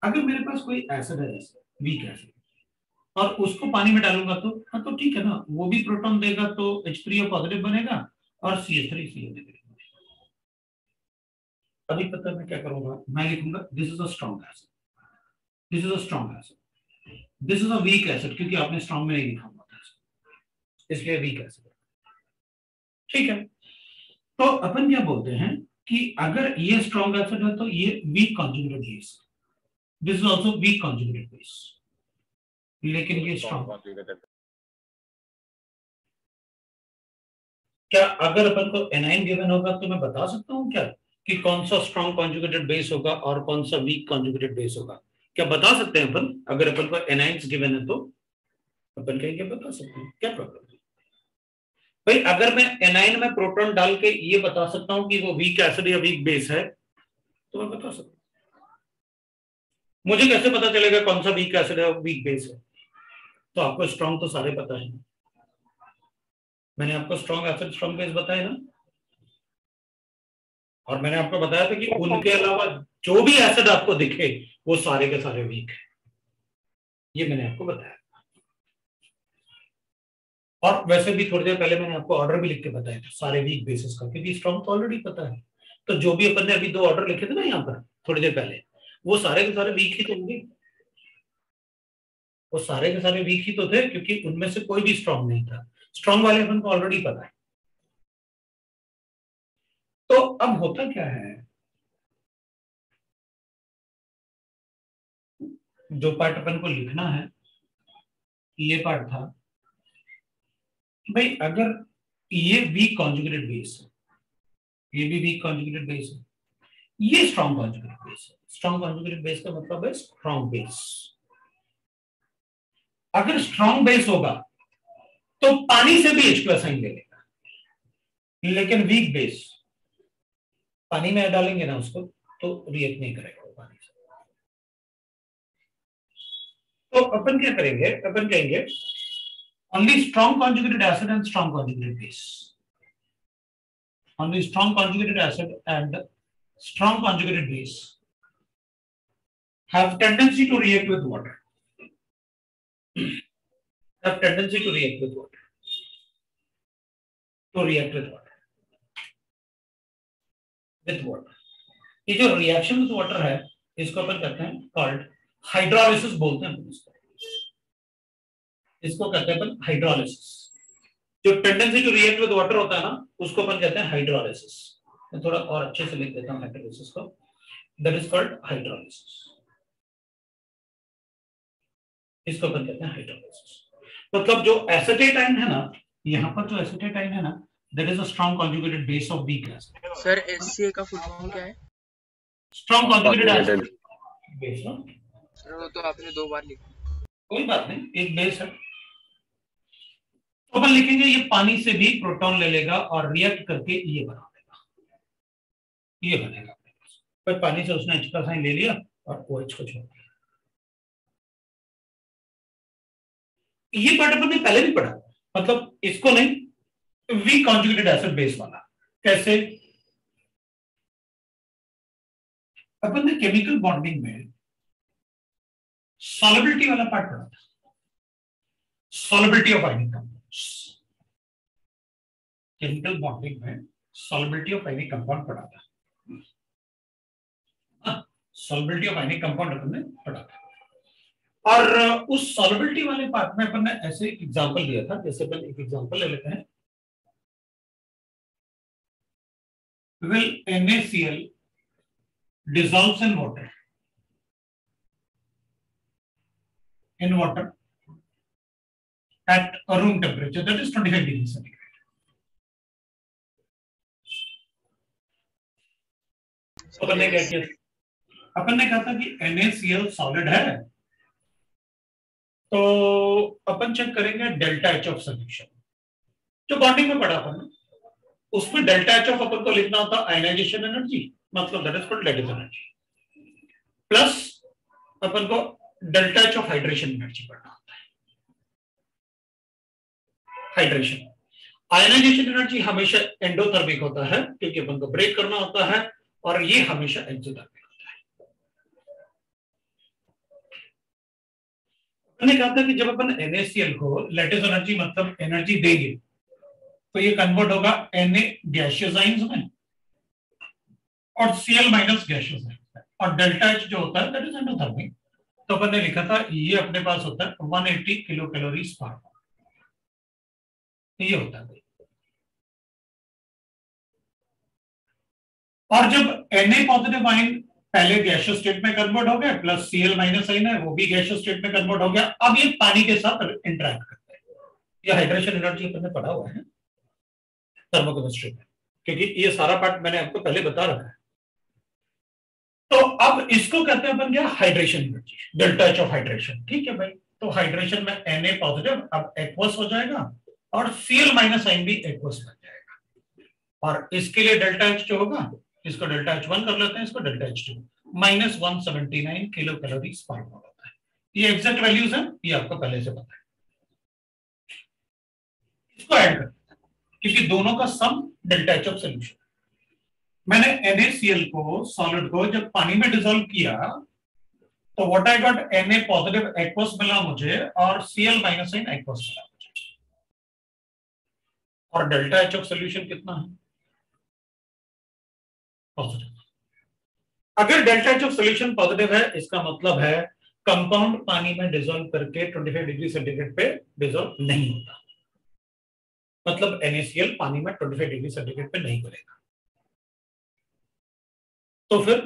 अगर मेरे पास कोई एसिड है, जैसे वीक एसिड, और उसको पानी में डालूंगा तो हाँ, तो ठीक है ना, वो भी प्रोटॉन देगा तो H3O पॉजिटिव बनेगा और CH3Cl नेगेटिव बनेगा। अभी पता मैं क्या करूंगा, मैं लिखूंगा this is a strong acid, this is a strong acid, this is a weak acid, क्योंकि आपने स्ट्रॉन्ग में नहीं लिखा हुआ था, इसलिए वीक एसिड। ठीक है, तो अपन क्या बोलते हैं कि अगर ये स्ट्रॉन्ग एसिड है तो ये weak conjugated base, this is also weak conjugated base, लेकिन ये स्ट्रॉन्ग। क्या अगर अपन को एनाइन गिवन होगा तो मैं बता सकता हूं क्या कि कौन सा स्ट्रॉन्ग कॉन्जुगेटेड बेस होगा और कौन सा वीक कॉन्जुगेटेड बेस होगा? क्या बता सकते हैं अपन? अगर अपन को एनाइन्स गिवन है तो अपन कहेंगे बता सकते हैं, क्या प्रॉब्लम है भाई? अगर मैं एनाइन में प्रोटॉन डाल के ये बता सकता हूं कि वो वीक एसिड या वीक बेस है तो मैं बता सकता हूं। मुझे कैसे पता चलेगा कौन सा वीक एसिड है और वीक बेस है? तो आपको स्ट्रॉन्ग तो सारे पता है, मैंने आपको स्ट्रॉन्ग एसिड स्ट्रॉन्ग बेस बताया ना, और मैंने आपको बताया था कि उनके अलावा जो भी एसिड आपको दिखे वो सारे के सारे वीक है, ये मैंने आपको बताया। और वैसे भी थोड़ी देर पहले मैंने आपको ऑर्डर भी लिख के बताया था सारे वीक बेसिस का, क्योंकि स्ट्रॉन्ग तो ऑलरेडी पता है। तो जो भी अपन ने अभी 2 ऑर्डर लिखे थे ना यहाँ पर थोड़ी देर पहले, वो सारे के सारे वीक ही तो होंगे, वो सारे के सारे वीक ही तो थे, क्योंकि उनमें से कोई भी स्ट्रॉन्ग नहीं था। स्ट्रॉन्ग वाले अपन को ऑलरेडी पता है। तो अब होता क्या है, जो पार्ट अपन को लिखना है ये पार्ट था भाई, अगर ये वीक कॉन्जुगेटेड बेस है, ये भी वीक कॉन्जुगेटेड बेस है, ये स्ट्रॉन्ग कॉन्जुगेटेड बेस है। स्ट्रॉन्ग कॉन्जुगेटेड बेस का मतलब है स्ट्रॉन्ग बेस। अगर स्ट्रॉन्ग बेस होगा तो पानी से भी H+ साइन ले लेगा, लेकिन वीक बेस पानी में डालेंगे ना उसको तो रिएक्ट नहीं करेगा वो पानी से। तो अपन क्या करेंगे, अपन कहेंगे only strong conjugated acid and strong conjugated base, only strong conjugated acid and strong conjugated base have tendency to react with water, have tendency to react with water, to react with water, with water। ये जो reaction with water है इसको अपन कहते हैं called hydrolysis, बोलते हैं इसको, इसको कहते हैं अपन हाइड्रोलिसिस। जो tendency to react with water होता है ना उसको अपन कहते हैं हाइड्रोलिसिस। मैं थोड़ा और अच्छे से लिख देता हूं हाइड्रोलिसिस को, दैट इज कॉल्ड हाइड्रोलिसिस, इसको अपन कहते हैं हाइड्रोलिसिस। मतलब जो एसिटेटाइन है ना, यहाँ पर जो एसिटेटाइन है ना, that is a strong conjugated base of weak acid. Sir HCl का फुल फॉर्म क्या है? स्ट्रॉन्ग कॉन्जुगेटेड एसिड बेस ना, सर वो तो आपने 2 बार लिखा। कोई बात नहीं, एक बेस है। तो अपन लिखेंगे ये पानी से भी प्रोटॉन ले लेगा और रिएक्ट करके ये बना देगा, ये बनेगा। पर पानी से उसने H+ साइन ले लिया और OH को छोड़ दिया। ये पार्ट अपन ने पहले भी पढ़ा, मतलब इसको नहीं, वीक कॉन्जुगेटेड एसिड बेस वाला। कैसे? अपन ने केमिकल बॉन्डिंग में सॉलिबिलिटी वाला पार्ट पढ़ा था, solubility of ionic compounds. Chemical bonding में सॉलिबिलिटी ऑफ आयनिक कंपाउंड पढ़ा था, सॉलिबिलिटी ऑफ आयनिक कंपाउंड अपन ने पढ़ा था। और उस सॉलिबिलिटी वाले पार्ट में अपन ने ऐसे एक एग्जांपल दिया था, जैसे अपन एक एग्जांपल ले लेते हैं, will NaCl dissolves in water at a room temperature, that is 25 degrees centigrade। अपन ने क्या किया, अपन ने कहा था कि NaCl सॉलिड है तो अपन चेक करेंगे डेल्टा H ऑफ सॉल्यूशन, जो बॉन्डिंग में पढ़ा था ना, उसमें डेल्टा एच ऑफ अपन को लिखना होता है आयनाइजेशन एनर्जी, मतलब that is called lattice energy, plus अपन को delta H of hydration energy पढ़ना होता है। हाइड्रेशन आयनाइजेशन एनर्जी हमेशा एंडोथर्मिक होता है क्योंकि अपन को ब्रेक करना होता है, और ये हमेशा एक्सोथर्मिक होता है। मैंने कहा था कि जब अपन NaCl को लैटिस एनर्जी मतलब एनर्जी देंगे तो ये कन्वर्ट होगा Na गैसियस आयंस में और Cl माइनस गैसियस आयंस में, और डेल्टा H जो होता है दैट इज एंडोथर्मिक। तो अपन ने लिखा था ये अपने पास होता है 180 किलो कैलोरीज पर मोल, ये होता है। और जब Na पॉजिटिव आयन पहले गैसियस स्टेट में कन्वर्ट हो गया, प्लस Cl माइनस आयन है वो भी गैसियस स्टेट में कन्वर्ट हो गया, अब ये पानी के साथ इंटरेक्ट करते हैं। ये हाइड्रेशन एनर्जी अपन ने पढ़ा हुआ है थर्मोकेमिस्ट्री में, क्योंकि ये सारा पार्ट मैंने आपको पहले बता रखा है। तो अब इसको कहते हैं अपन क्या, hydration energy, delta H of hydration. ठीक है भाई, तो हाइड्रेशन में Na पॉजिटिव अब एक्वस हो जाएगा और Cl माइनस आयन भी एक्वस बन जाएगा, और इसके लिए डेल्टा एच जो होगा, इसको डेल्टा H1 कर लेते हैं, इसको delta H2 minus 179 kilo calories पर मोल होता है। ये एग्जैक्ट वैल्यूज हैं, ये आपको पहले से पता है। इसको ऐड करते हैं क्योंकि दोनों का सम डेल्टा एच ऑफ सोल्यूशन। मैंने NaCl को सॉलिड को जब पानी में डिसॉल्व किया तो what I got, Na positive aqueous मिला मुझे और Cl माइनस आयन एक्वस मिला मुझे, और डेल्टा एच ऑफ सोल्यूशन कितना है, पॉजिटिव। अगर delta H of solution positive है इसका मतलब है कंपाउंड पानी में डिसॉल्व करके 25 डिग्री सेंटीग्रेड पे डिसॉल्व नहीं होता, मतलब NaCl पानी में 25 डिग्री सेंटीग्रेड पे नहीं बनेगा। तो फिर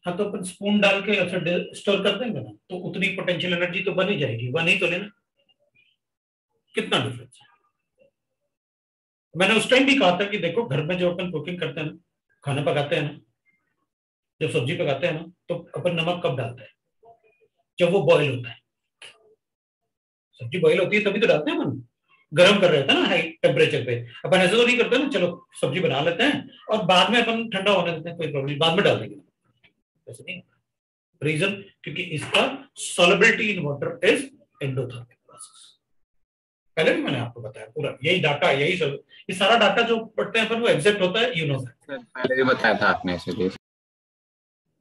हाँ, तो अपन स्पून डाल के ऐसे स्टोर कर देंगे ना, तो उतनी पोटेंशियल एनर्जी तो बन ही जाएगी, वन ही तो लेना, कितना डिफरेंस है। मैंने उस टाइम भी कहा था कि देखो घर में जो अपन कुकिंग करते हैं ना, खाना पकाते हैं ना, जब सब्जी पकाते हैं ना, तो अपन नमक कब डालते हैं, जब वो बॉईल होता है। सब्जी बॉईल होती है तभी तो डालते हैं अपन, गर्म कर रहे थे ना हाई टेम्परेचर पे। अपन ऐसे तो नहीं करते ना, चलो सब्जी बना लेते हैं और बाद में अपन ठंडा होने देते हैं, कोई प्रॉब्लम बाद में डाल देंगे, ऐसे नहीं। रीजन क्योंकि इसका solubility in water is endothermic process. पहले भी मैंने आपको बताया पूरा यही डाटा, यही सब, ये सारा डाटा जो पढ़ते हैं अपन वो एग्जैक्ट होता है, यू नो दैट। पहले भी बताया था आपने, इसलिए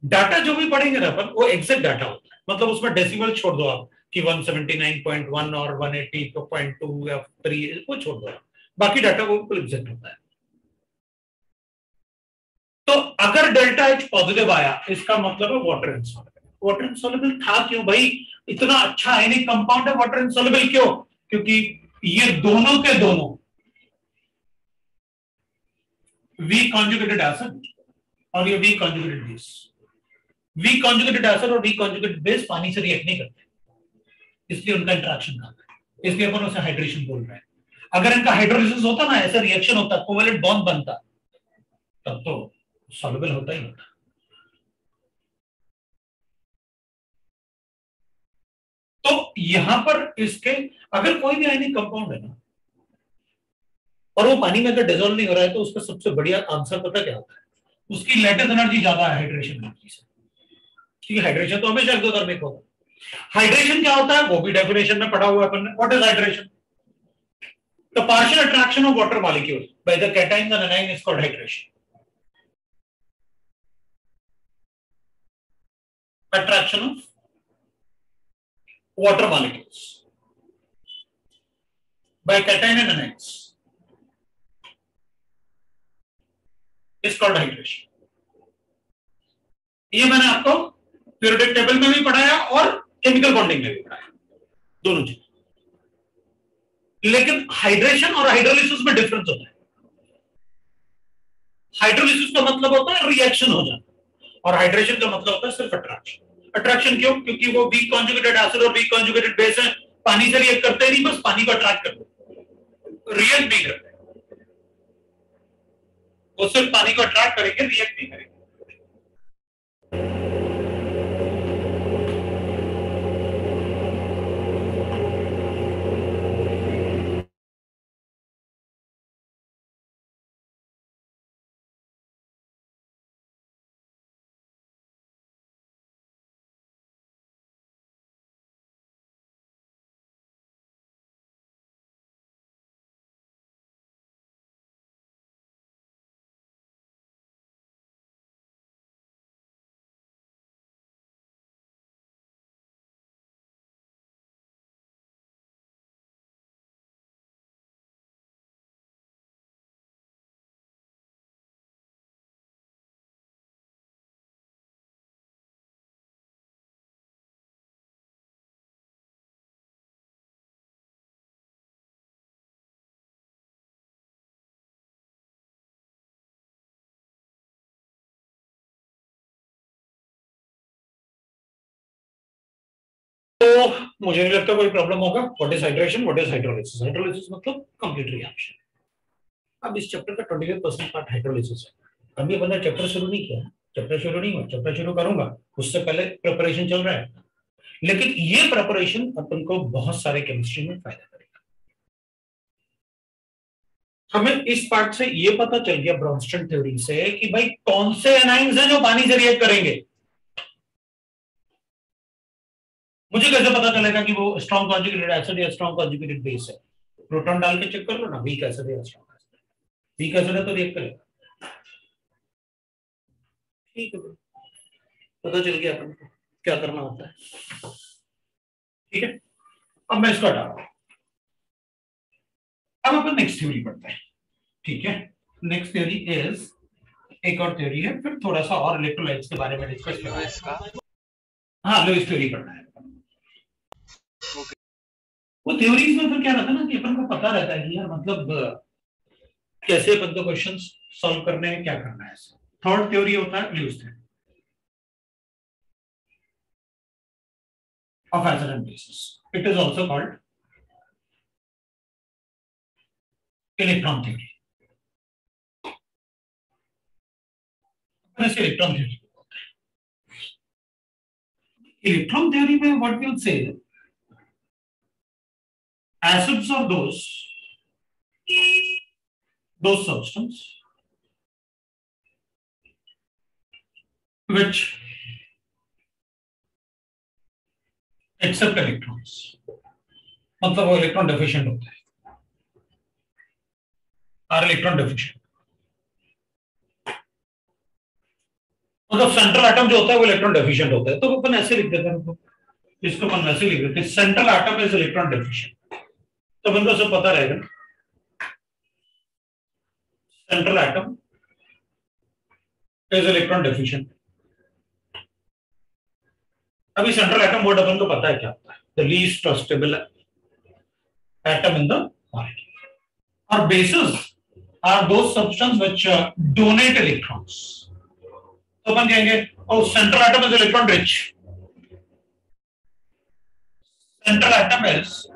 डाटा जो भी पढ़ेंगे ना अपन वो एग्जैक्ट डाटा होता है, मतलब उसमें डेसिमल छोड़ दो आप कि 179.1 और 180.2 या 3 वो छोड़ दो, बाकी डाटा वो बिल्कुल एग्जैक्ट होता है। तो अगर डेल्टा H पॉजिटिव आया इसका मतलब है वाटर इनसॉल्युबल। वाटर इनसॉल्युबल था क्यों भाई, इतना अच्छा आयनिक कंपाउंड है, वाटर इनसॉल्युबल क्यों, क्योंकि ये दोनों के दोनों वीक कॉन्जुगेटेड एसिड और ये weak conjugated base, weak conjugated acid और वीक कॉन्जुगेटेड बेस पानी से रिएक्ट नहीं करते, इसलिए उनका इंटरेक्शन आता है, इसलिए अपन उसे हाइड्रेशन बोल रहे हैं। अगर इनका हाइड्रोलिसिस होता ना, ऐसा रिएक्शन होता, कोवेलेंट बॉन्ड बनता, तब तो सॉल्युबल होता ही होता। तो यहां पर इसके अगर कोई भी आयनिक कंपाउंड है ना और वो पानी में अगर डिसॉल्व नहीं हो रहा है तो उसका सबसे बढ़िया आंसर पता क्या होता है, उसकी लैटिस एनर्जी ज्यादा है हाइड्रेशन एनर्जी से, क्योंकि हाइड्रेशन तो हमेशा एक्सोथर्मिक होगा। हाइड्रेशन क्या होता है वो भी डेफिनेशन में पढ़ा हुआ है अपन ने। What is hydration? The partial attraction of water molecule by the cation and anion is called hydration. Attraction of water molecules by cation and anions is called hydration। ये मैंने आपको पीरियोडिक टेबल में भी पढ़ाया और केमिकल बॉन्डिंग में भी पढ़ाया, दोनों चीज। लेकिन हाइड्रेशन और हाइड्रोलिसिस में डिफरेंस होता है। हाइड्रोलिसिस का मतलब होता है रिएक्शन हो जाना, और हाइड्रेशन का मतलब होता है सिर्फ अट्रैक्शन। अट्रैक्शन क्यों? क्योंकि वो वीक कॉन्जुगेटेड एसिड और वीक कॉन्जुगेटेड बेस है, पानी से रिएक्ट करते नहीं, बस पानी को अट्रैक्ट करते, रिएक्ट नहीं करते। वो सिर्फ पानी को अट्रैक्ट करेंगे, रिएक्ट नहीं करेंगे। तो मुझे नहीं लगता कोई प्रॉब्लम होगा। What is hydration, what is hydrolysis? Hydrolysis मतलब कंप्लीट रिएक्शन। अब इस चैप्टर का 28% पार्ट हाइड्रोलिसिस है। अभी अपना चैप्टर शुरू नहीं किया, चैप्टर शुरू नहीं हुआ, चैप्टर शुरू करूंगा, उससे पहले प्रिपरेशन चल रहा है। लेकिन ये प्रिपरेशन अपन को बहुत सारे केमिस्ट्री में फायदा करेगा। हमें इस पार्ट से ये पता चल गया ब्रॉन्स्टन थ्योरी से कि भाई कौन से एनाइंस हैं जो पानी से रिएक्ट करेंगे। मुझे कैसे पता चलेगा कि वो स्ट्रॉन्ग कॉन्जुगेटेड एसिड या स्ट्रॉन्ग कॉन्जुगेटेड बेस है? प्रोटॉन डाल के चेक कर लो ना, वीक एसिड या स्ट्रॉन्ग एसिड। वीक एसिड है तो रिएक्ट करेगा। ठीक है, पता चल गया अपन को क्या करना होता है। ठीक है, अब मैं इसको हटा रहा हूं। अब अपन नेक्स्ट थ्योरी पढ़ते हैं। ठीक है, नेक्स्ट थ्योरी इज, एक और थ्योरी है, फिर थोड़ा सा और इलेक्ट्रोलाइट्स के बारे में डिस्कस करेंगे। हाँ, लुईस थ्योरी पढ़ना है। वो थ्योरीज में फिर क्या रहता है ना कि अपन को पता रहता है कि यार मतलब कैसे अपन को क्वेश्चंस सॉल्व करने हैं, क्या करना है। थर्ड थ्योरी होता है Lewis theory of acid and bases. It is also called electron theory. Electron theory. Electron theory में what we will say, acids are those substances which accept electrons. मतलब वो इलेक्ट्रॉन डेफिशिएंट होता है, are electron deficient. मतलब central atom जो होता है वो इलेक्ट्रॉन डेफिशिएंट होता है। तो अपन ऐसे लिख देते हैं, इसको अपन वैसे लिख देते हैं, central atom is electron deficient. तो अपन को सब पता रहेगा, central atom is electron deficient. अभी सेंट्रल एटम वर्ड अपन को पता है क्या होता है, the least trustable atom in the molecule. और bases are those substance which donate electrons. तो अपन कहेंगे ओ central atom is electron rich, central atom is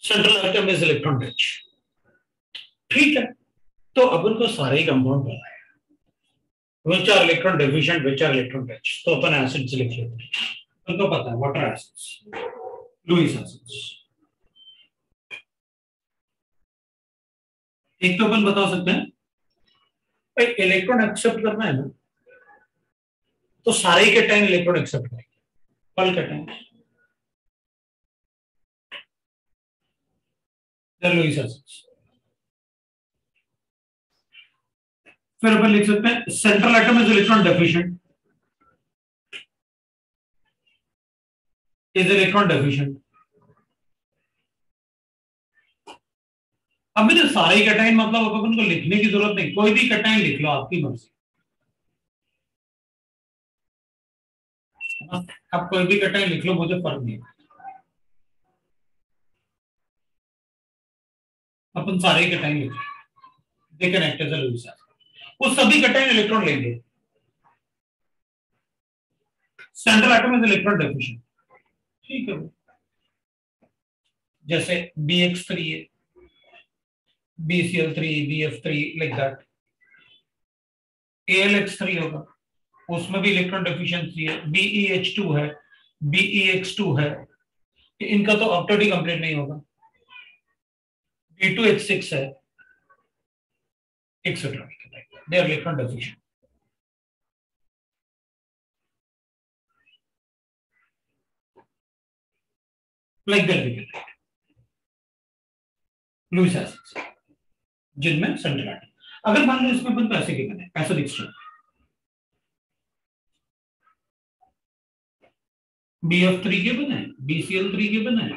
central atom is electron rich. ठीक है, तो अपन को सारे ही कंपाउंड पता है, which are electron deficient, which are electron rich। तो अपन एसिड्स लिख लेते हैं, अपन को पता है वाटर एसिड्स, लुईस एसिड्स। एक तो अपन बता सकते हैं भाई इलेक्ट्रॉन एक्सेप्ट करना है ना, तो सारे के टाइम इलेक्ट्रॉन एक्सेप्ट करेंगे, पल के टाइम लुईस एसिड्स। फिर अपन लिख सकते हैं central atom is electron deficient, is electron deficient. अब मेरे सारे कैटाइन मतलब अपन को लिखने की जरूरत नहीं, कोई भी कैटाइन लिख लो, आपकी मर्जी। आप कोई भी कैटाइन लिख लो, मुझे फर्क नहीं। अपन सारे कैटाइन लिख लो, they can act as a Lewis acid. वो सभी कैटाइन इलेक्ट्रॉन लेंगे। Central atom is electron deficient, ठीक है। जैसे BX3 है, BCl3, BF3 like that. AlX3 होगा, उसमें भी इलेक्ट्रॉन डेफिशिएंसी है। BeH2 है, BeX2 है, इनका तो ऑक्टेट ही कंप्लीट नहीं होगा। B2H6 है, etcetera. They are electron deficient. Like that we can write Lewis acids, जिनमें सेंट्रल एटम। अगर मान लो इसमें अपन को ऐसे लिखना है, ऐसा लिख सकते हैं BF3 गिवन है, BCl3 गिवन है,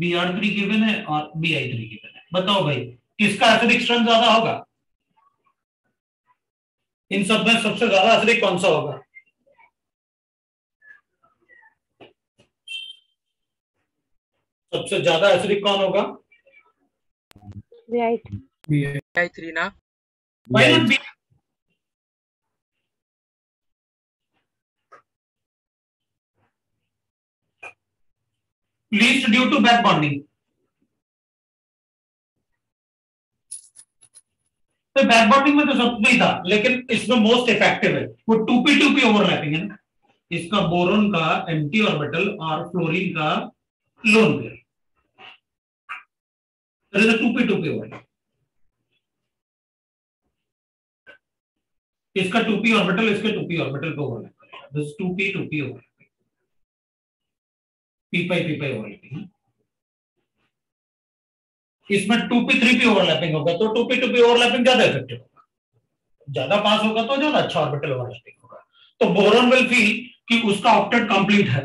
BR3 गिवन है और BI3 गिवन है। बताओ भाई किसका एसिडिक स्ट्रेंथ ज्यादा होगा? इन सब में सबसे ज्यादा एसिडिक कौन सा होगा? सबसे ज्यादा एसिडिक कौन होगा? BI3 ना। Why not B? Least due to back bonding. तो बैक बॉन्डिंग में तो सब नहीं था, लेकिन इसमें मोस्ट इफेक्टिव है वो 2p2p ओवरलैपिंग है ना। इसका बोरोन का एम्प्टी ऑर्बिटल और फ्लोरीन का lone pair, there is a 2p2p overlap. इसका 2p ऑर्बिटल इसके 2p ऑर्बिटल पे ओवरलैप करेगा, this 2p2p overlapping, p5p5 overlapping. इसमें 2p3p ओवरलैपिंग होगा तो 2p2p ओवरलैपिंग ज्यादा इफेक्टिव होगा, ज्यादा पास होगा तो ज्यादा अच्छा ऑर्बिटल ओवरलैपिंग होगा। तो बोरॉन विल फील कि उसका ऑक्टेट कंप्लीट है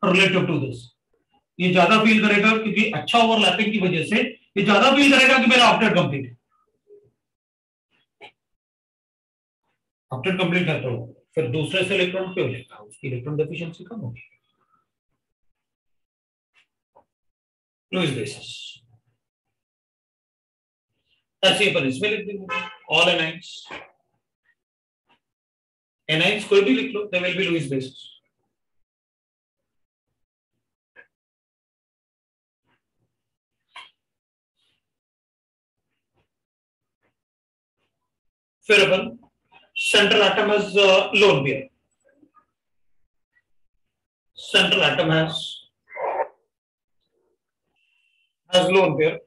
रिलेटिव टू दिस, ये ज्यादा फील करेगा क्योंकि अच्छा ओवरलैपिंग की वजह से ये ज्यादा फील करेगा कि मेरा ऑक्टेट कंप्लीट है। ऑक्टेट कंप्लीट है तो फिर दूसरे से इलेक्ट्रॉन क्यों लेगा, उसकी इलेक्ट्रॉन डेफिशिएंसी कम होगी। लुईस बेसिस ऐसे पर इसमें लिख देंगे ऑल एनाइंस, एनाइंस कोई भी लिख लो, they will be Lewis bases. फिर अपन central atom is lone pair, central atom has lone pair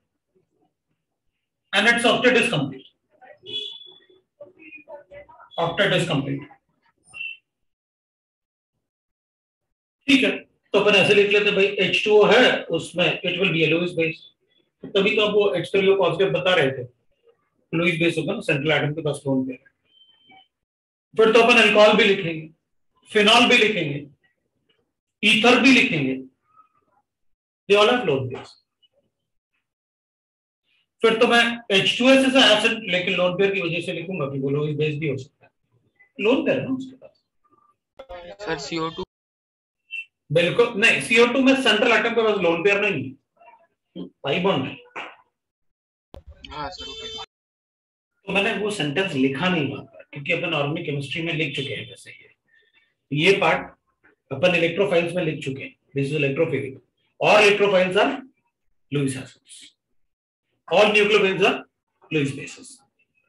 and its octet is complete. Octet is complete. ठीक है, तो अपन ऐसे लिख लेते भाई H2O है उसमें it will be a Lewis base, तभी तो आप वो H3O पॉजिटिव बता रहे थे, लुईस बेस होगा सेंट्रल एटम के पास लोन पेयर। फिर तो अपन अल्कोहल भी लिखेंगे, फिनॉल भी लिखेंगे, ईथर भी लिखेंगे, they all have lone pairs. फिर तो मैं H2S से एसिड लेकिन लोन पेयर की वजह से लिखूंगा कि वो लुईस बेस भी हो सकता है, लोन पेयर है ना उसके पास। सर CO2 बिल्कुल नहीं, CO2 में सेंट्रल एटम के पास लोन पेयर नहीं है, पाई बॉन्ड है। हाँ सर ओके। तो मैंने वो सेंटेंस लिखा नहीं वहां पर क्योंकि अपन ऑर्गेनिक केमिस्ट्री में लिख चुके हैं वैसे ये पार्ट अपन इलेक्ट्रोफाइल्स में लिख चुके हैं, दिस इज इलेक्ट्रोफिलिक, और इलेक्ट्रोफाइल्स आर लुईस एसिड्स, और न्यूक्लियोफाइल्स आर लुईस बेसिस।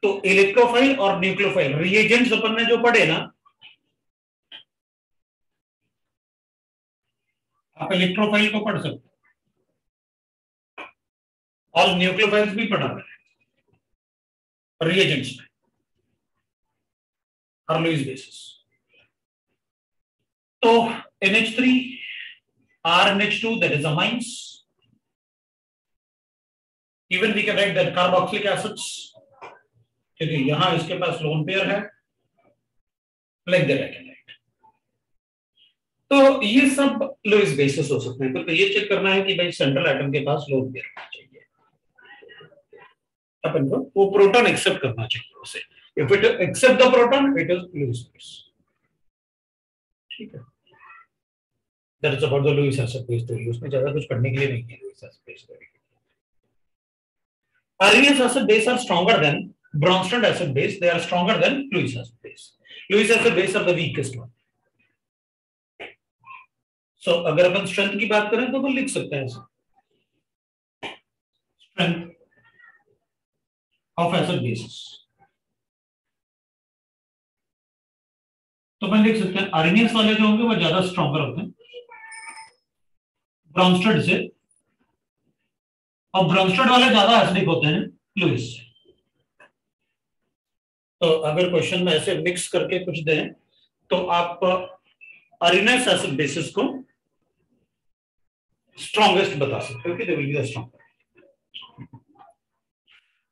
तो इलेक्ट्रोफाइल और न्यूक्लियोफाइल रिएजेंट्स अपन ने जो पढ़े ना, आप इलेक्ट्रोफाइल को पढ़ सकते हो और न्यूक्लियोफाइल्स भी पढ़ा है रिएजेंट्स में और लुईस बेसिस। तो NH3 RNH2 that is amines, even we can write that carboxylic acids क्योंकि यहां इसके पास लोन पेयर है, like that I can write। तो ये सब लुईस बेसिस हो सकते हैं। तो ये चेक करना है कि भाई सेंट्रल एटम के पास लोन पेयर होना चाहिए, अपन को वो प्रोटॉन एक्सेप्ट करना चाहिए उसे, if it accept the proton it is Lewis base. ठीक है, that is about the Lewis acid base theory, उसमें ज्यादा कुछ पढ़ने के लिए नहीं है Lewis acid base theory. Arrhenius acid base are stronger than Bronsted acid base, they are stronger than Lewis acid base. Lewis acid base are the weakest one. So अगर अपन strength की बात करें तो अपन लिख सकते हैं स्ट्रेंथ ऑफ एसिड बेसिस, तो अपन लिख सकते हैं Arrhenius वाले जो होंगे वो ज्यादा स्ट्रॉन्गर होते हैं ब्रॉन्स्टेड से, और ब्रॉन्स्टेड वाले ज्यादा एसिडिक होते हैं लुईस से। तो अगर क्वेश्चन में ऐसे मिक्स करके कुछ दें तो आप Arrhenius एसिड बेसिस को स्ट्रॉन्गेस्ट बता सकते हो कि दे विल बी द स्ट्रॉन्गर।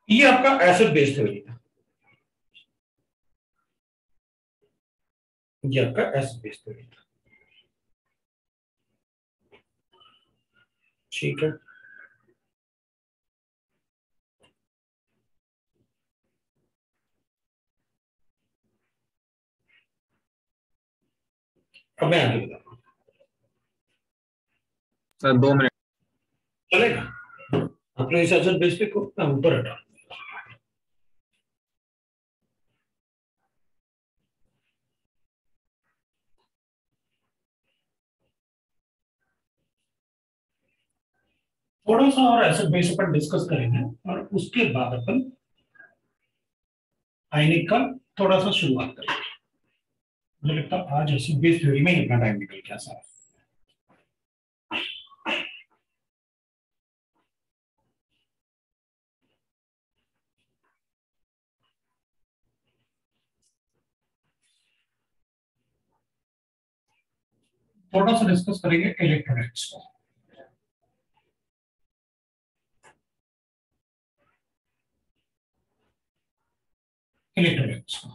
ये आपका एसिड बेस थ्योरी था, ये आपका एसिड बेस थ्योरी था। ठीक है, अब मैं आगे बता रहा हूँ, सर 2 मिनट। चलेगा? अपने हिसाब से बेस पे को मैं ऊपर हटा, थोड़ा सा और एसिड बेस अपन डिस्कस करेंगे और उसके बाद अपन आयनिक का थोड़ा सा शुरुआत करेंगे। मुझे लगता है आज एसिड बेस थ्योरी में ही अपना टाइम निकल गया सारा। थोड़ा सा डिस्कस करेंगे इलेक्ट्रोलाइट्स को। इलेक्ट्रोलाइट्स को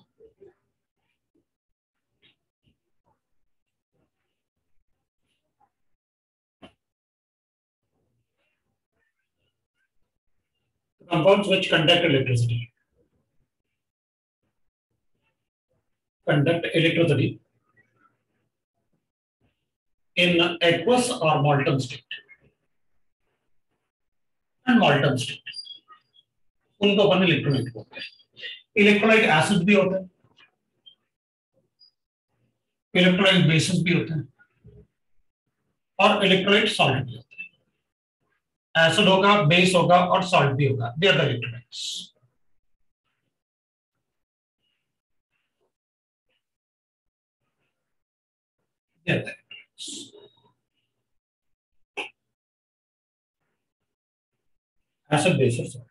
compounds which conduct electricity in aqueous or molten state and molten state, उनको अपन इलेक्ट्रोलाइट बोलते हैं। इलेक्ट्रोलाइट एसिड भी होता है, इलेक्ट्रोलाइट बेसिस भी होते हैं और इलेक्ट्रोलाइट सॉल्ट भी होते हैं। एसिड होगा, बेस होगा और सॉल्ट भी होगा, they are the electrolytes. Acid base और salt.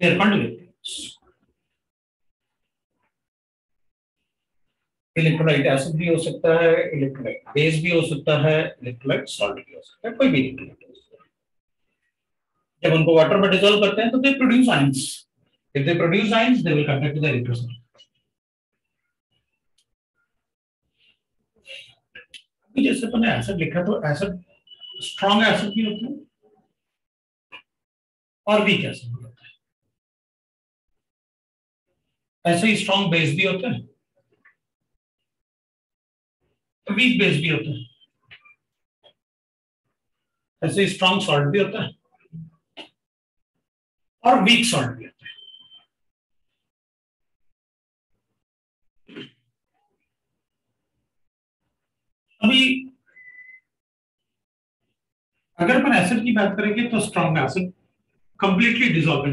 They are conductors. Electrolyte acid भी हो सकता है, इलेक्ट्रोलाइट बेस भी हो सकता है, इलेक्ट्रोलाइट सॉल्ट भी हो सकता है, कोई भी इलेक्ट्रोलाइट हो सकता है। जब उनको वाटर में डिसॉल्व करते हैं तो they produce ions. If they produce ions they will conduct the electricity. अभी जैसे मैंने एसिड लिखा तो एसिड स्ट्रॉन्ग एसिड भी होता है और वीक एसिड भी होता है। ऐसे ही स्ट्रॉन्ग बेस भी होता है, वीक बेस भी होता है। ऐसे ही स्ट्रॉन्ग सॉल्ट भी होता है और वीक सॉल्ट भी होता है। अभी अगर अपन एसिड की बात करेंगे तो strong acid completely dissolve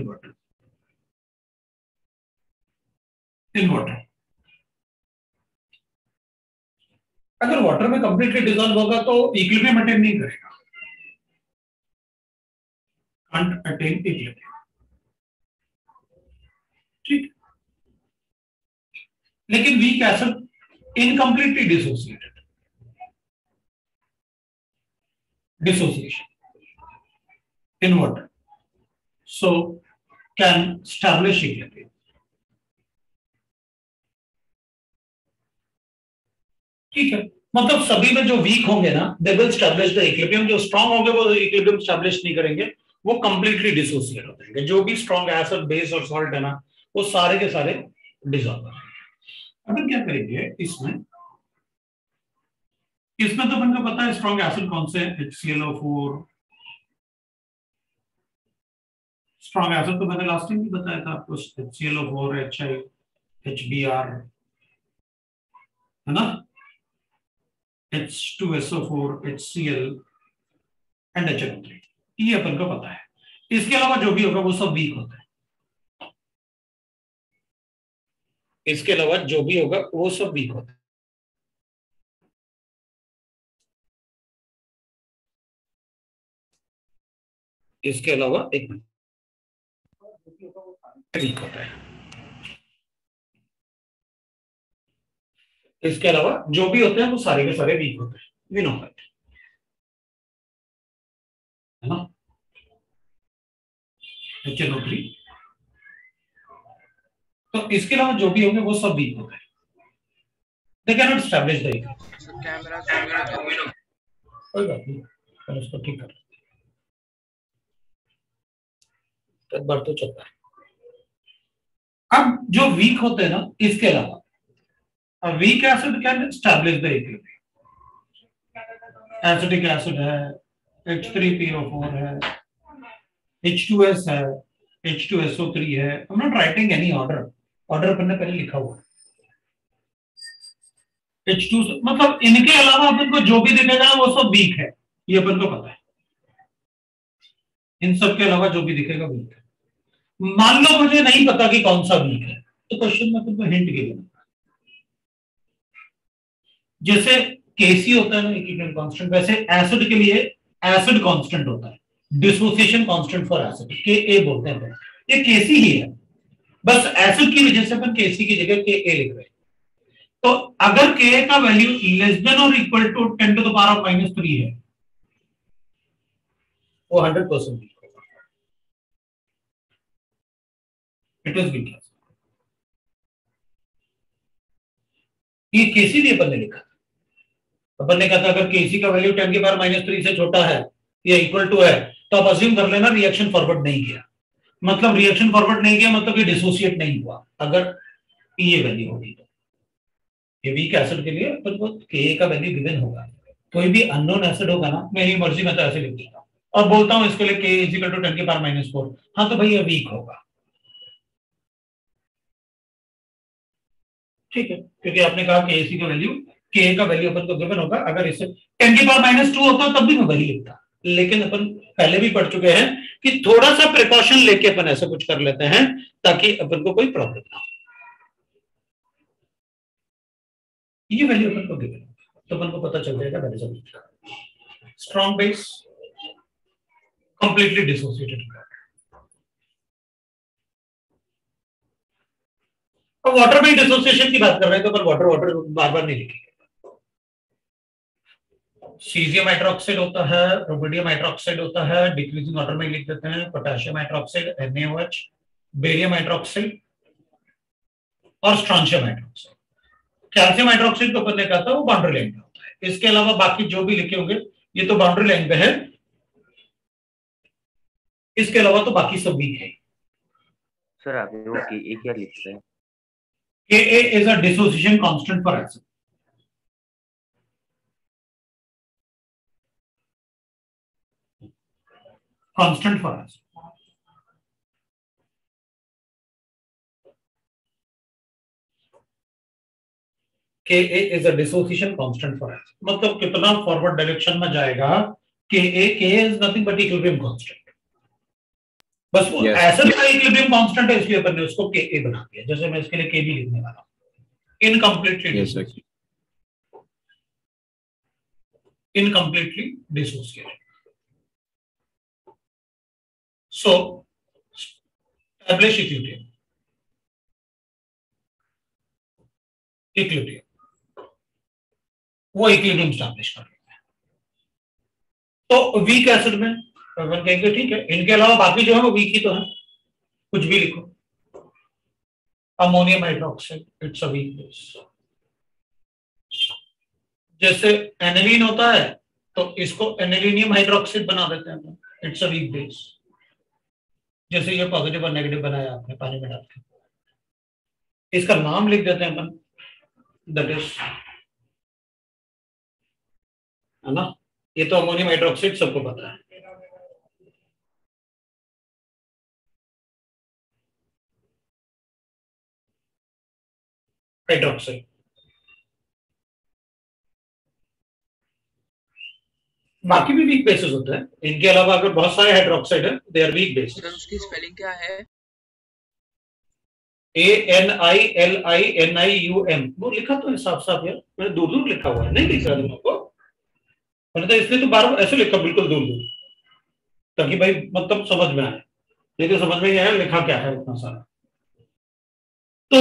in water, अगर वाटर में कंप्लीटली डिसॉल्व होगा तो इक्विलिब्रियम अटेन नहीं करेगा, कांट अटेन इक्विलिब्रियम। ठीक, लेकिन weak acid incompletely dissociation in water, so can establish equilibrium. ठीक है, मतलब सभी में जो वीक होंगे ना they will establish the equilibrium, जो स्ट्रांग होंगे वो इक्विलिब्रियम स्टैब्लिश नहीं करेंगे, वो कंप्लीटली डिसोसिएट हो जाएंगे। जो भी स्ट्रांग एसिड बेस और सॉल्ट है ना वो सारे के सारे डिसॉल्व हो जाएंगे। अपन क्या करेंगे इसमें तो अपन को पता है स्ट्रांग एसिड कौन से, HClO4। स्ट्रॉन्ग एसिड तो मैंने लास्ट टाइम भी बताया था आपको, HClO4, HI, HBr, है ना, H2SO4, HCl एंड HNO3, ये अपन को पता है। इसके अलावा जो भी होगा वो सब वीक होता है, इसके अलावा जो भी होगा वो सब वीक होता है। इसके अलावा एक वीक होता है, इसके अलावा जो भी होते हैं वो सारे के सारे वीक होते हैं, वी नो दैट, है ना। HNO3, तो इसके अलावा जो भी होंगे वो सब वीक होते हैं। They can not establish the camera कोई बात नहीं, हम उसको ठीक कर लेते हैं, एक बार तो चलता है। अब जो वीक होते हैं ना, इसके अलावा weak acid can establish the equilibrium. Acetic acid है, H3PO4 है, H2S है, H2SO3 है। I'm not writing any order, order अपन ने पहले लिखा हुआ है। H2 मतलब इनके अलावा अपन को जो भी दिखेगा वो सब वीक है, ये अपन को पता है। इन सब के अलावा जो भी दिखेगा वीक है। मान लो मुझे नहीं पता कि कौन सा वीक है, तो क्वेश्चन में अपन को हिंट गिवन, जैसे Kc होता है ना इक्विलिब्रियम कांस्टेंट, वैसे एसिड के लिए एसिड कांस्टेंट होता है, dissociation constant for acid, Ka बोलते हैं। ये Kc ही है, बस एसिड की वजह से अपन Kc की जगह Ka लिख रहे हैं। तो अगर Ka का वैल्यू लेस देन और equal to 10 to the power of -3 है, वो 100% वीक होगा। It is weak. ये Kc भी अपन ने लिखा, अपन ने कहा था अगर Kc का वैल्यू 10 की पावर -3 से छोटा है या इक्वल टू है, तो आप अज्यूम कर लेना रिएक्शन फॉरवर्ड नहीं किया। मतलब रिएक्शन फॉरवर्ड नहीं किया मतलब ये डिसोसिएट नहीं हुआ, अगर ये वैल्यू होगी तो। ये वीक एसिड के लिए अपन को Ka का वैल्यू गिवन होगा। कोई भी अननोन एसिड होगा ना, मेरी मर्जी में तो ऐसे लिख देता हूं और बोलता हूं इसके लिए K = 10 की पावर -4, हाँ तो भाई ये वीक होगा, ठीक है, क्योंकि आपने कहा Kc का वैल्यू, Ka का वैल्यू अपन को गिवन होगा। अगर इसे 10 की पावर -2 होता तब भी मैं वही लिखता, लेकिन अपन पहले भी पढ़ चुके हैं कि थोड़ा सा प्रिकॉशन लेके अपन ऐसा कुछ कर लेते हैं ताकि अपन को कोई प्रॉब्लम ना हो। ये वैल्यू अपन को गिवन होगा तो अपन को पता चल जाएगा that is a weak strong base, completely dissociated. अब वाटर में डिसोसिएशन की बात कर रहे हैं तो अपन वाटर वाटर बार बार नहीं लिखेंगे। सीजियम हाइड्रोक्साइड होता है, रुबिडियम हाइड्रोक्साइड होता है, डिक्रीजिंग वाटर में लिख देते हैं potassium hydroxide NaOH, barium hydroxide और स्ट्रॉन्शियम हाइड्रोक्साइड। कैल्शियम हाइड्रोक्साइड तो अपन ने कहा था वो बाउंड्री लाइन पे होता है। इसके अलावा बाकी जो भी लिखे होंगे ये तो बाउंड्री लाइन पे है, इसके अलावा तो बाकी सब वीक है। सर आप वो Ka क्या लिखते हैं? Ka is a dissociation constant for acid. Constant for acid. Ka is a dissociation constant for acid. मतलब कितना फॉरवर्ड डायरेक्शन में जाएगा Ka is nothing but equilibrium constant. बस वो एसिड का इक्विलिब्रियम कांस्टेंट है इसलिए अपन ने उसको Ka बना दिया। जैसे मैं इसके लिए K भी लिखने वाला हूं, इनकम्प्लीटली डिसोसिएटेड। सो एस्टैब्लिश इक्विलिब्रियम, वो इक्विलिब्रियम एस्टैब्लिश कर लेते हैं। तो वीक एसिड में अपन कहेंगे ठीक है, इनके अलावा बाकी जो है वो वीक ही तो है, कुछ भी लिखो। Ammonium hydroxide it's a weak base. जैसे एनिलीन होता है तो इसको एनिलीनियम हाइड्रोक्साइड बना देते हैं, इट्स अ वीक बेस। जैसे ये पॉजिटिव और नेगेटिव बनाया आपने पानी में डाल के, इसका नाम लिख देते हैं अपन, दैट इज, है ना। ये तो अमोनियम हाइड्रोक्साइड सबको पता है। हाइड्रोक्साइड बाकी भी वीक बेसिस होते हैं, इनके अलावा अगर बहुत सारे हाइड्रोक्साइड है they are weak bases. Sir उसकी स्पेलिंग क्या है? ANILINIUM, वो लिखा तो है साफ साफ यार, मैंने दूर दूर लिखा हुआ है, नहीं लिख रहा तुम लोग को, मैंने तो इसलिए तो बार बार ऐसे लिखा बिल्कुल दूर दूर, ताकि भाई मतलब समझ में आए, नहीं तो समझ में नहीं आया लिखा क्या है इतना सारा। तो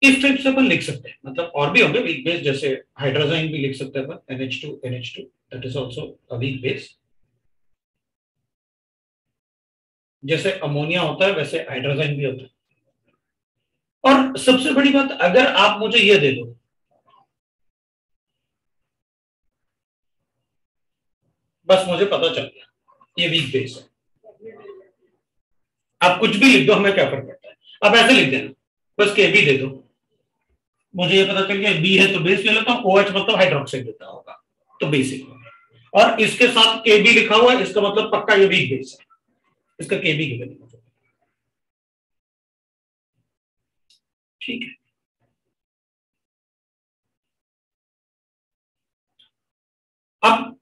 इस टाइप से अपन लिख सकते हैं, मतलब और भी होंगे वीक बेस, जैसे हाइड्रोजाइन भी लिख सकते हैं अपन, NH2 that is also a weak base. जैसे अमोनिया होता है वैसे हाइड्रोजाइन भी होता है। और सबसे बड़ी बात, अगर आप मुझे ये दे दो, बस मुझे पता चल गया ये वीक बेस है, आप कुछ भी लिख दो, हमें क्या फर्क पड़ता है। आप ऐसे लिख देना, बस के बी दे दो, मुझे ये पता चल गया बी है तो बेस ले लेता हूं, OH मतलब हाइड्रोक्साइड देता होगा तो बेसिक होगा, और इसके साथ के बी लिखा हुआ है, इसका मतलब पक्का ये वीक बेस है, इसका के बी की वैल्यू। ठीक है, अब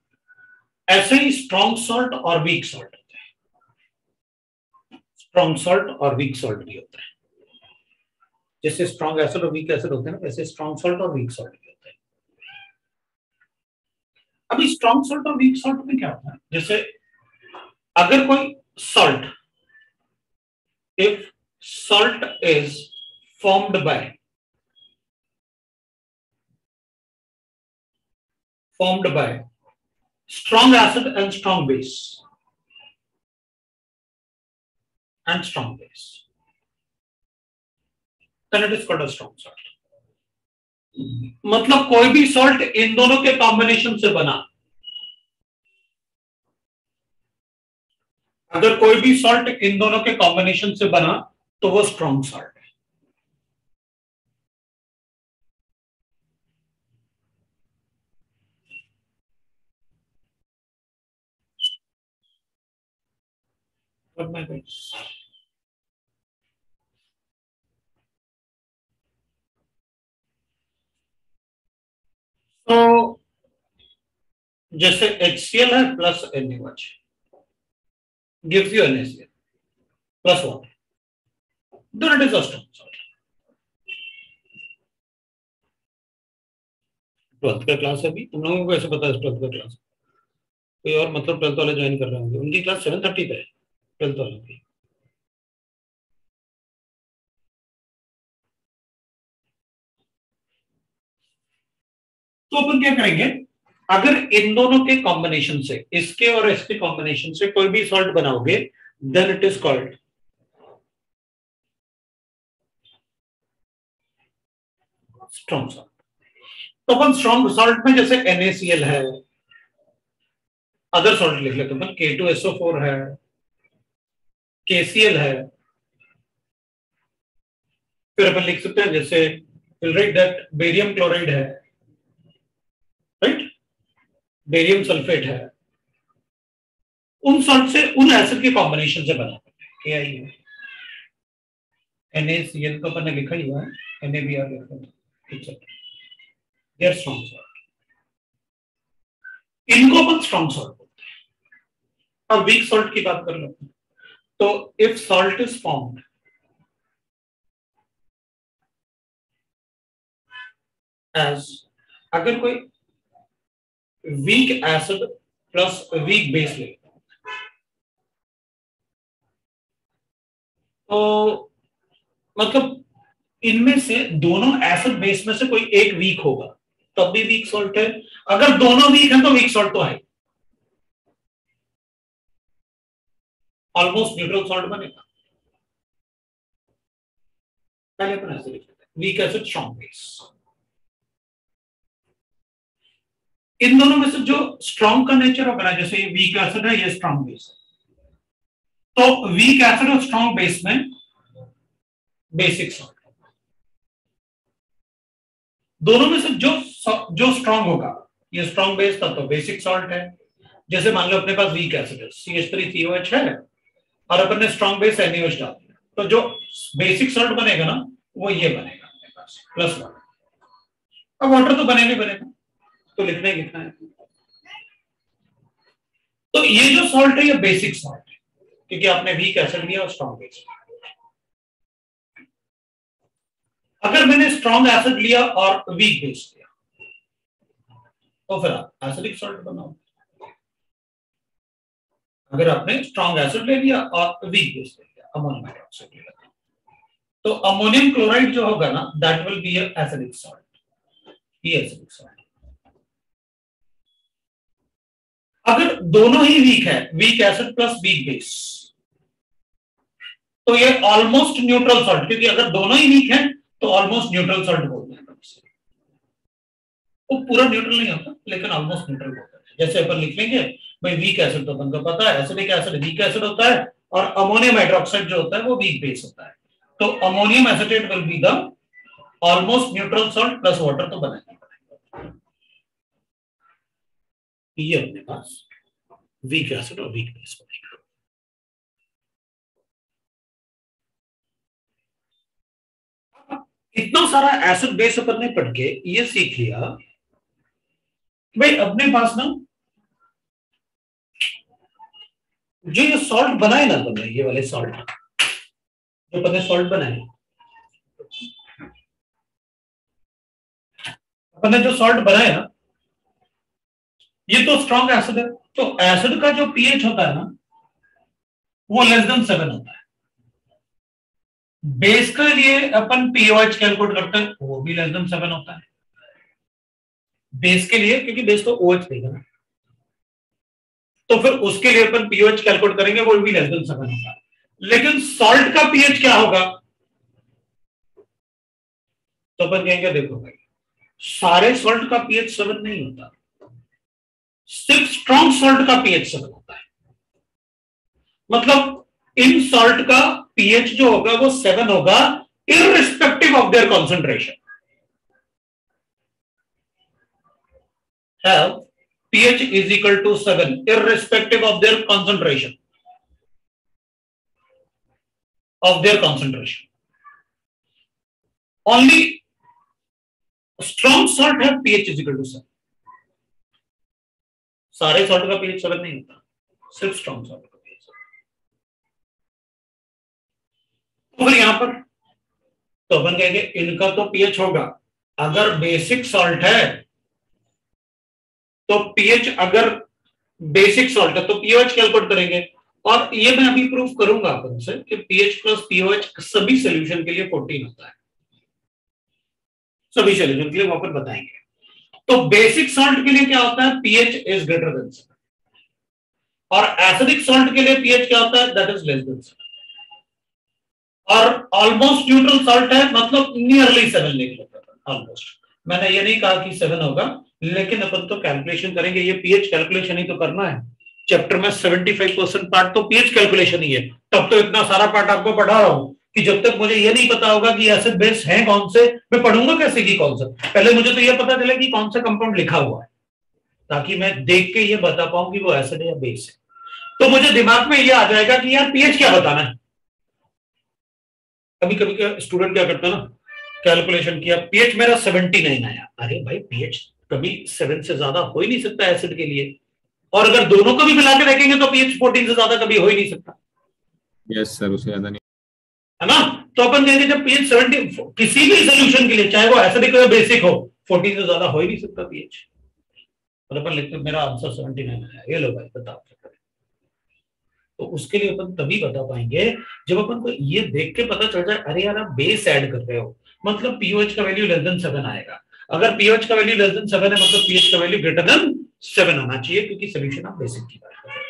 ऐसे ही स्ट्रॉन्ग सॉल्ट और वीक सॉल्ट होते हैं, स्ट्रॉन्ग सॉल्ट और वीक सॉल्ट भी होता है। जैसे स्ट्रॉन्ग एसिड और वीक एसिड होते हैं ना, वैसे स्ट्रॉन्ग सॉल्ट और वीक सॉल्ट भी होते हैं। अभी स्ट्रॉन्ग सॉल्ट और वीक सॉल्ट में क्या होता है, जैसे अगर कोई salt, if salt is formed by strong acid and strong base then it is called a strong salt. मतलब कोई भी सॉल्ट इन दोनों के कॉम्बिनेशन से बना, अगर कोई भी सॉल्ट इन दोनों के कॉम्बिनेशन से बना तो वो स्ट्रॉन्ग सॉल्ट है। तो जैसे HCl है plus NaOH gives you NaCl plus water, then it is a strong salt. 12th का क्लास है अभी, तुम लोगों को कैसे पता है 12th का क्लास? कोई और मतलब 12th वाले ज्वाइन कर रहे होंगे, उनकी क्लास 7:30 पे है 12th वालों की। तो अपन क्या करेंगे, अगर इन दोनों के कॉम्बिनेशन से, इसके और इसके कॉम्बिनेशन से कोई भी सॉल्ट बनाओगे, then it is called strong salt. तो अपन स्ट्रॉन्ग सॉल्ट में जैसे NaCl है, अदर सॉल्ट लिख लेते हैं, K2SO4 है, KCl है, फिर अपन लिख सकते हैं जैसे will write that barium chloride है, राइट, बेरियम सल्फेट है। उन सॉल्ट से, उन एसिड के कॉम्बिनेशन से बना KI है। NaCl तो अपन ने लिखा ही हुआ है, NaBr लिखा है, ठीक है, देयर स्ट्रॉन्ग सॉल्ट, इनको अपन स्ट्रॉन्ग सॉल्ट बोलते हैं। अब वीक सॉल्ट की बात कर लेते हैं। तो if salt is formed as, अगर कोई weak acid plus weak base ले, तो मतलब इनमें से दोनों एसिड बेस में से कोई एक वीक होगा तब भी वीक सॉल्ट है, अगर दोनों वीक हैं तो वीक सॉल्ट तो है, ऑलमोस्ट न्यूट्रल सॉल्ट बनेगा। पहले अपन ऐसे लिख लेते हैं, वीक एसिड स्ट्रॉन्ग बेस। इन दोनों में से जो स्ट्रॉन्ग का नेचर होगा ना, जैसे ये वीक एसिड है, ये स्ट्रॉन्ग बेस है, तो वीक एसिड और स्ट्रॉन्ग बेस में बेसिक सॉल्ट, दोनों में से जो स्ट्रॉन्ग होगा, ये स्ट्रॉन्ग बेस था तो बेसिक सॉल्ट है। जैसे मान लो अपने पास वीक एसिड है CH3COH है, और अपन ने स्ट्रॉन्ग बेस NaOH डाल दिया, तो जो बेसिक सॉल्ट बनेगा ना वो ये बनेगा अपने पास प्लस वाटर। अब वाटर तो बनेगा ही बनेगा, तो लिखना ही लिखना है। तो ये जो सॉल्ट है ये बेसिक सॉल्ट है, क्योंकि आपने वीक एसिड लिया और स्ट्रॉन्ग बेस। अगर मैंने स्ट्रॉन्ग एसिड लिया और वीक बेस लिया तो फिर आप एसिडिक सॉल्ट बनाओ। अगर आपने स्ट्रॉन्ग एसिड ले लिया और वीक बेस ले लिया, अमोनियम हाइड्रोक्साइड ले लिया, तो अमोनियम क्लोराइड जो होगा ना, that will be acidic salt, ये एसिडिक सॉल्ट। अगर दोनों ही वीक है, week acid plus weak base, तो ये ऑलमोस्ट न्यूट्रल सॉल्ट, क्योंकि अगर दोनों ही वीक हैं तो ऑलमोस्ट न्यूट्रल सॉल्ट बोलते हैं। वो पूरा न्यूट्रल नहीं होता लेकिन ऑलमोस्ट न्यूट्रल होता है। जैसे अपन लिख लेंगे भाई वीक एसिड तो अपन को पता है, एसिडिक एसिड वीक एसिड होता है और अमोनियम हाइड्रोक्साइड जो होता है वो वीक बेस होता है। तो ammonium acetate will be the almost neutral salt plus water तो बनाना पड़ेगा। ये अपने पास वीक एसिड और वीक बेस बनेगा। इतना सारा एसिड बेस अपन ने पढ़ के ये सीख लिया भाई अपने पास ना जो ये सॉल्ट बनाए ना तुमने, ये वाले सॉल्ट जो अपन ने सॉल्ट बनाए, अपन ने जो सॉल्ट बनाया ये तो स्ट्रॉन्ग एसिड है, तो एसिड का जो पीएच होता है ना वो लेस देन 7 होता है। बेस के लिए अपन पीओएच कैलकुलेट करते हैं, वो भी लेस देन 7 होता है बेस के लिए, क्योंकि बेस तो ओएच देगा ना, तो फिर उसके लिए अपन पीओएच कैलकुलेट करेंगे, वो भी लेस देन 7 होता है। लेकिन सॉल्ट का पीएच क्या होगा, तो अपन कहेंगे देखो भाई सारे सॉल्ट का पीएच 7 नहीं होता, सिर्फ स्ट्रॉन्ग सॉल्ट का पीएच 7 होता है। मतलब इन सॉल्ट का पीएच जो होगा वो 7 होगा irrespective of their concentration. Have pH is equal to 7 irrespective of their concentration. Only strong salt have pH is equal to 7. सारे सॉल्ट का pH 7 नहीं होता, सिर्फ स्ट्रॉन्ग सॉल्ट का pH 7। तो फिर यहां पर तो अपन कहेंगे इनका तो pH होगा, अगर बेसिक सॉल्ट है तो पीएच, अगर बेसिक सॉल्ट है तो पीओएच कैलकुलेट करेंगे। और ये मैं अभी प्रूफ करूंगा अपन से कि पीएच प्लस पीओएच सभी सॉल्यूशन के लिए 14 होता है, सभी सॉल्यूशन के लिए वो अपन बताएंगे। तो बेसिक सॉल्ट के लिए क्या होता है, पीएच इज ग्रेटर देन 7, और एसिडिक सॉल्ट के लिए पीएच क्या होता है, दैट इज लेस देन 7। और ऑलमोस्ट न्यूट्रल सॉल्ट है मतलब नियरली 7 लिख लेते हैं ऑलमोस्ट। मैंने ये नहीं कहा कि 7 होगा, लेकिन अपन तो कैलकुलेशन करेंगे, ये पीएच कैलकुलेशन ही तो करना है। चैप्टर में 75% पार्ट तो पीएच कैलकुलेशन ही है। तब तो इतना सारा पार्ट आपको पढ़ा रहा हूं कि जब तक मुझे ये नहीं पता होगा कि एसिड बेस है कौन से, मैं पढ़ूंगा कैसे कि कौन सा। पहले मुझे तो ये पता चले कि कौन सा कंपाउंड लिखा हुआ है, ताकि मैं देख के ये बता पाऊं कि वो एसिड है या बेस है। तो मुझे दिमाग में ये आ जाएगा कि यार पीएच क्या बताना है। कभी कभी स्टूडेंट क्या करता है ना, कैलकुलेशन किया पीएच मेरा 79 आया। अरे भाई पीएच कभी 7 से ज्यादा हो ही नहीं सकता एसिड के लिए, और अगर दोनों को भी मिला के देखेंगे तो पीएच 14 से ज्यादा कभी हो ही नहीं सकता। यस सर, उससे ज्यादा नहीं है ना। तो अपन कहेंगे जब पीएच 70 किसी भी सोल्यूशन के लिए, चाहे वो एसिडिक हो या बेसिक हो, 14 से ज्यादा हो ही नहीं सकता पीएच। और अपन लिखते मेरा आंसर 79 आया, ये लो भाई बताओ। तो उसके लिए अपन तभी बता पाएंगे जब अपन को ये देख के पता चल जाए, अरे यार आप बेस ऐड कर रहे हो, मतलब पीओएच का वैल्यू लेस देन 7 आएगा। अगर पीओएच का वैल्यू लेस देन 7 है मतलब पीएच का वैल्यू ग्रेटर देन 7 होना चाहिए, क्योंकि सॉल्यूशन ऑफ बेसिक की बात कर रहे हैं।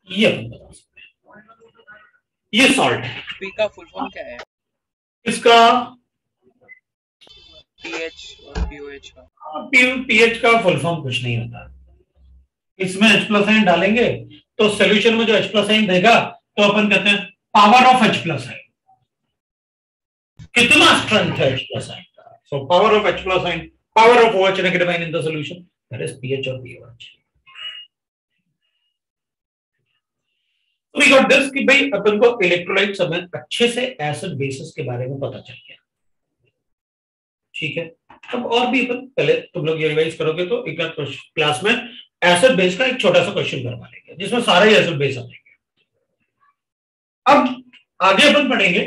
ये अपन बता सकते हैं। ये सॉल्ट है। पी का फुल फॉर्म क्या है? इसका पीएच और पीओएच का। पीएच का फुल फॉर्म कुछ नहीं होता। इसमें H+ आयन डालेंगे तो सॉल्यूशन में जो H+ आयन देगा तो अपन कहते हैं पावर ऑफ H+ आयन, कितना स्ट्रेंथ है H+ आयन का। So power of H+ ion, power of OH negative ion in the solution, that is pH और पीओएच। वी गॉट दिस कि भाई अपन को इलेक्ट्रोलाइट समय अच्छे से एसिड बेसिस के बारे में पता चल गया। ठीक है, अब और भी अपन पहले तुम लोग ये रिवाइज करोगे तो एक क्लास में एसिड बेस का एक छोटा सा क्वेश्चन करवा लेंगे जिसमें सारे एसिड बेस आ जाएंगे। अब आगे अपन पढ़ेंगे,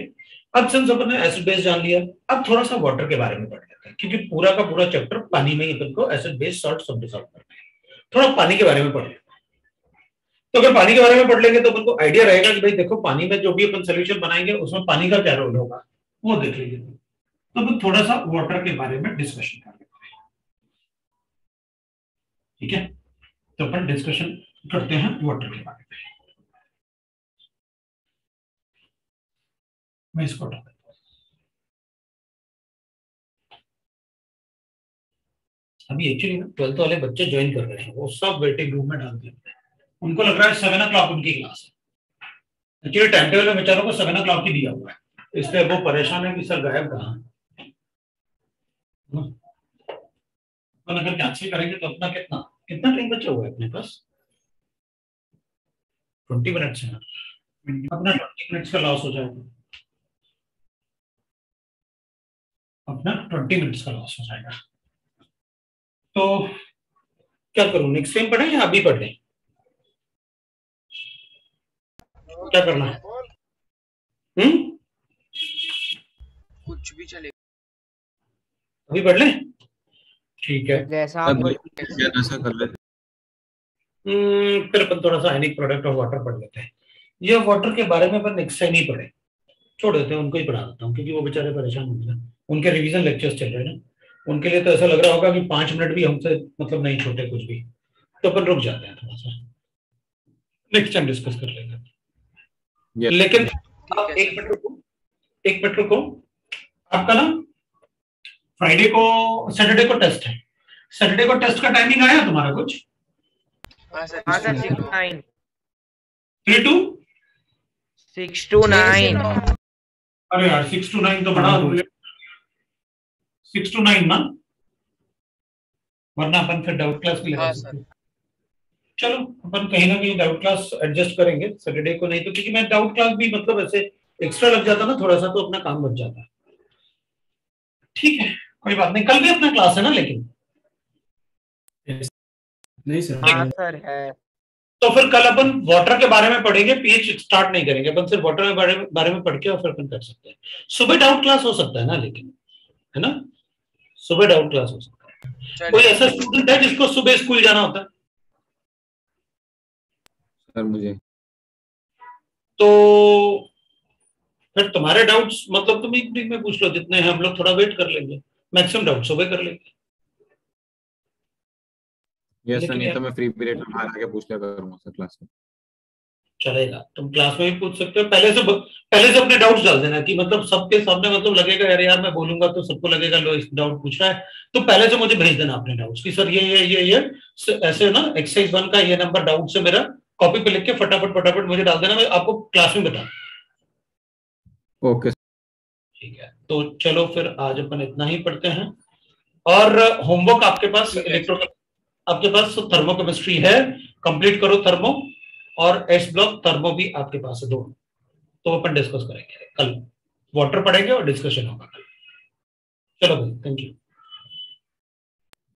अब सिंस अपन ने एसिड बेस जान लिया, अब थोड़ा सा वाटर के बारे में पढ़ लेते हैं, क्योंकि पूरा का पूरा चैप्टर पानी में ही अपन को एसिड बेस सॉल्ट सब डिसॉल्व करना है। थोड़ा पानी के बारे में पढ़ लेते हैं। तो अगर पानी के बारे में पढ़ लेंगे तो अपन को आइडिया रहेगा कि भाई देखो पानी में जो भी अपन सोल्यूशन बनाएंगे उसमें पानी का क्या रोल होगा वो देख लीजिए। तो अपन थोड़ा सा वाटर के बारे में डिस्कशन कर लेते हैं। ठीक है, तो अपन डिस्कशन करते हैं वाटर के बारे में। मैं इसको हटा देता हूं। अभी एक्चुअली ना 12th वाले बच्चे ज्वाइन कर रहे हैं, वो सब वेटिंग रूम में डाल दिए, उनको लग रहा है 7 o'clock उनकी क्लास है। एक्चुअली टाइम टेबल में बेचारों को 7 o'clock ही दिया हुआ है, इसलिए वो परेशान है कि सर गायब कहाँ है। अगर कैंसिल करेंगे तो अपना कितना कितना टाइम बचा हुआ है अपने पास? 20 मिनट्स है, अपना 20 मिनट्स का लॉस हो जाएगा, अपना 20 मिनट्स का लॉस हो जाएगा। तो क्या करूं, नेक्स्ट टाइम पढ़ें या अभी पढ़ लें? क्या करना है? कुछ भी चलेगा, अभी पढ़ लें? ठीक है, जैसा अब आप ऐसा कर लेते फिर अपन थोड़ा सा आयनिक प्रोडक्ट ऑफ वाटर पढ़ लेते हैं। ये वाटर के बारे में अपन नेक्स्ट टाइम ही पढ़े, छोड़ देते हैं, उनको ही पढ़ा देता हूँ, क्योंकि वो बेचारे परेशान होंगे ना, उनके रिवीजन लेक्चर्स चल रहे हैं ना, उनके लिए तो ऐसा लग रहा होगा कि 5 मिनट भी हमसे मतलब नहीं छोटे कुछ भी, तो अपन रुक जाते हैं थोड़ा सा, नेक्स्ट टाइम डिस्कस कर लेंगे। लेकिन आप एक मिनट रुको, आपका ना फ्राइडे को सैटरडे को टेस्ट है, सैटरडे को टेस्ट का टाइमिंग आया तुम्हारा कुछ? हाँ सर 6 to 9 अरे यार 6 to 9 तो बड़ा 6 to 9 ना, वरना अपन फिर डाउट क्लास भी लगा सकते हैं। चलो अपन कहीं ना कहीं डाउट क्लास एडजस्ट करेंगे सैटरडे को, नहीं तो क्योंकि मैं डाउट क्लास भी मतलब ऐसे एक्स्ट्रा लग जाता ना थोड़ा सा, तो अपना काम बच जाता। ठीक है, कोई बात नहीं, कल भी अपना क्लास है ना लेकिन? नहीं सर। हाँ सर है। तो फिर कल अपन वाटर के बारे में पढ़ेंगे, पीएच स्टार्ट नहीं करेंगे अपन, सिर्फ वाटर के बारे में पढ़ के और फिर अपन कर सकते हैं। सुबह डाउट क्लास हो सकता है ना, लेकिन है ना, सुबह डाउट क्लास हो सकता है। कोई ऐसा स्टूडेंट है जिसको सुबह स्कूल जाना होता है? सर मुझे तो फिर तुम्हारे डाउट्स मतलब तुम इवनिंग में पूछ लो, जितने हैं हम लोग थोड़ा वेट कर लेंगे, मैक्सिमम डाउट सुबह कर लेंगे। यस सर, नहीं तो मैं फ्री पीरियड में बाहर आके पूछ लिया करूंगा सर क्लास में। चलेगा, तुम क्लास में भी पूछ सकते हो, पहले से अपने डाउट्स डाल देना कि मतलब सबके सामने, मतलब लगेगा अरे यार मैं बोलूंगा तो सबको लगेगा लो इस डाउट पूछ रहा है, तो पहले से मुझे भेज देना अपने डाउट्स कि सर ये ऐसे ना एक्सरसाइज 1 का ये नंबर डाउट से मेरा कॉपी पे लिख के फटाफट मुझे डाल देना, मैं आपको क्लास में बता। ओके ठीक है, तो चलो फिर आज अपन इतना ही पढ़ते हैं। और होमवर्क आपके पास आपके पास थर्मोकेमिस्ट्री है, कंप्लीट करो थर्मो, और एस ब्लॉक थर्मो भी आपके पास है दोनों, तो अपन डिस्कस करेंगे कल, वाटर पढ़ेंगे और डिस्कशन होगा कल। चलो भाई, थैंक यू।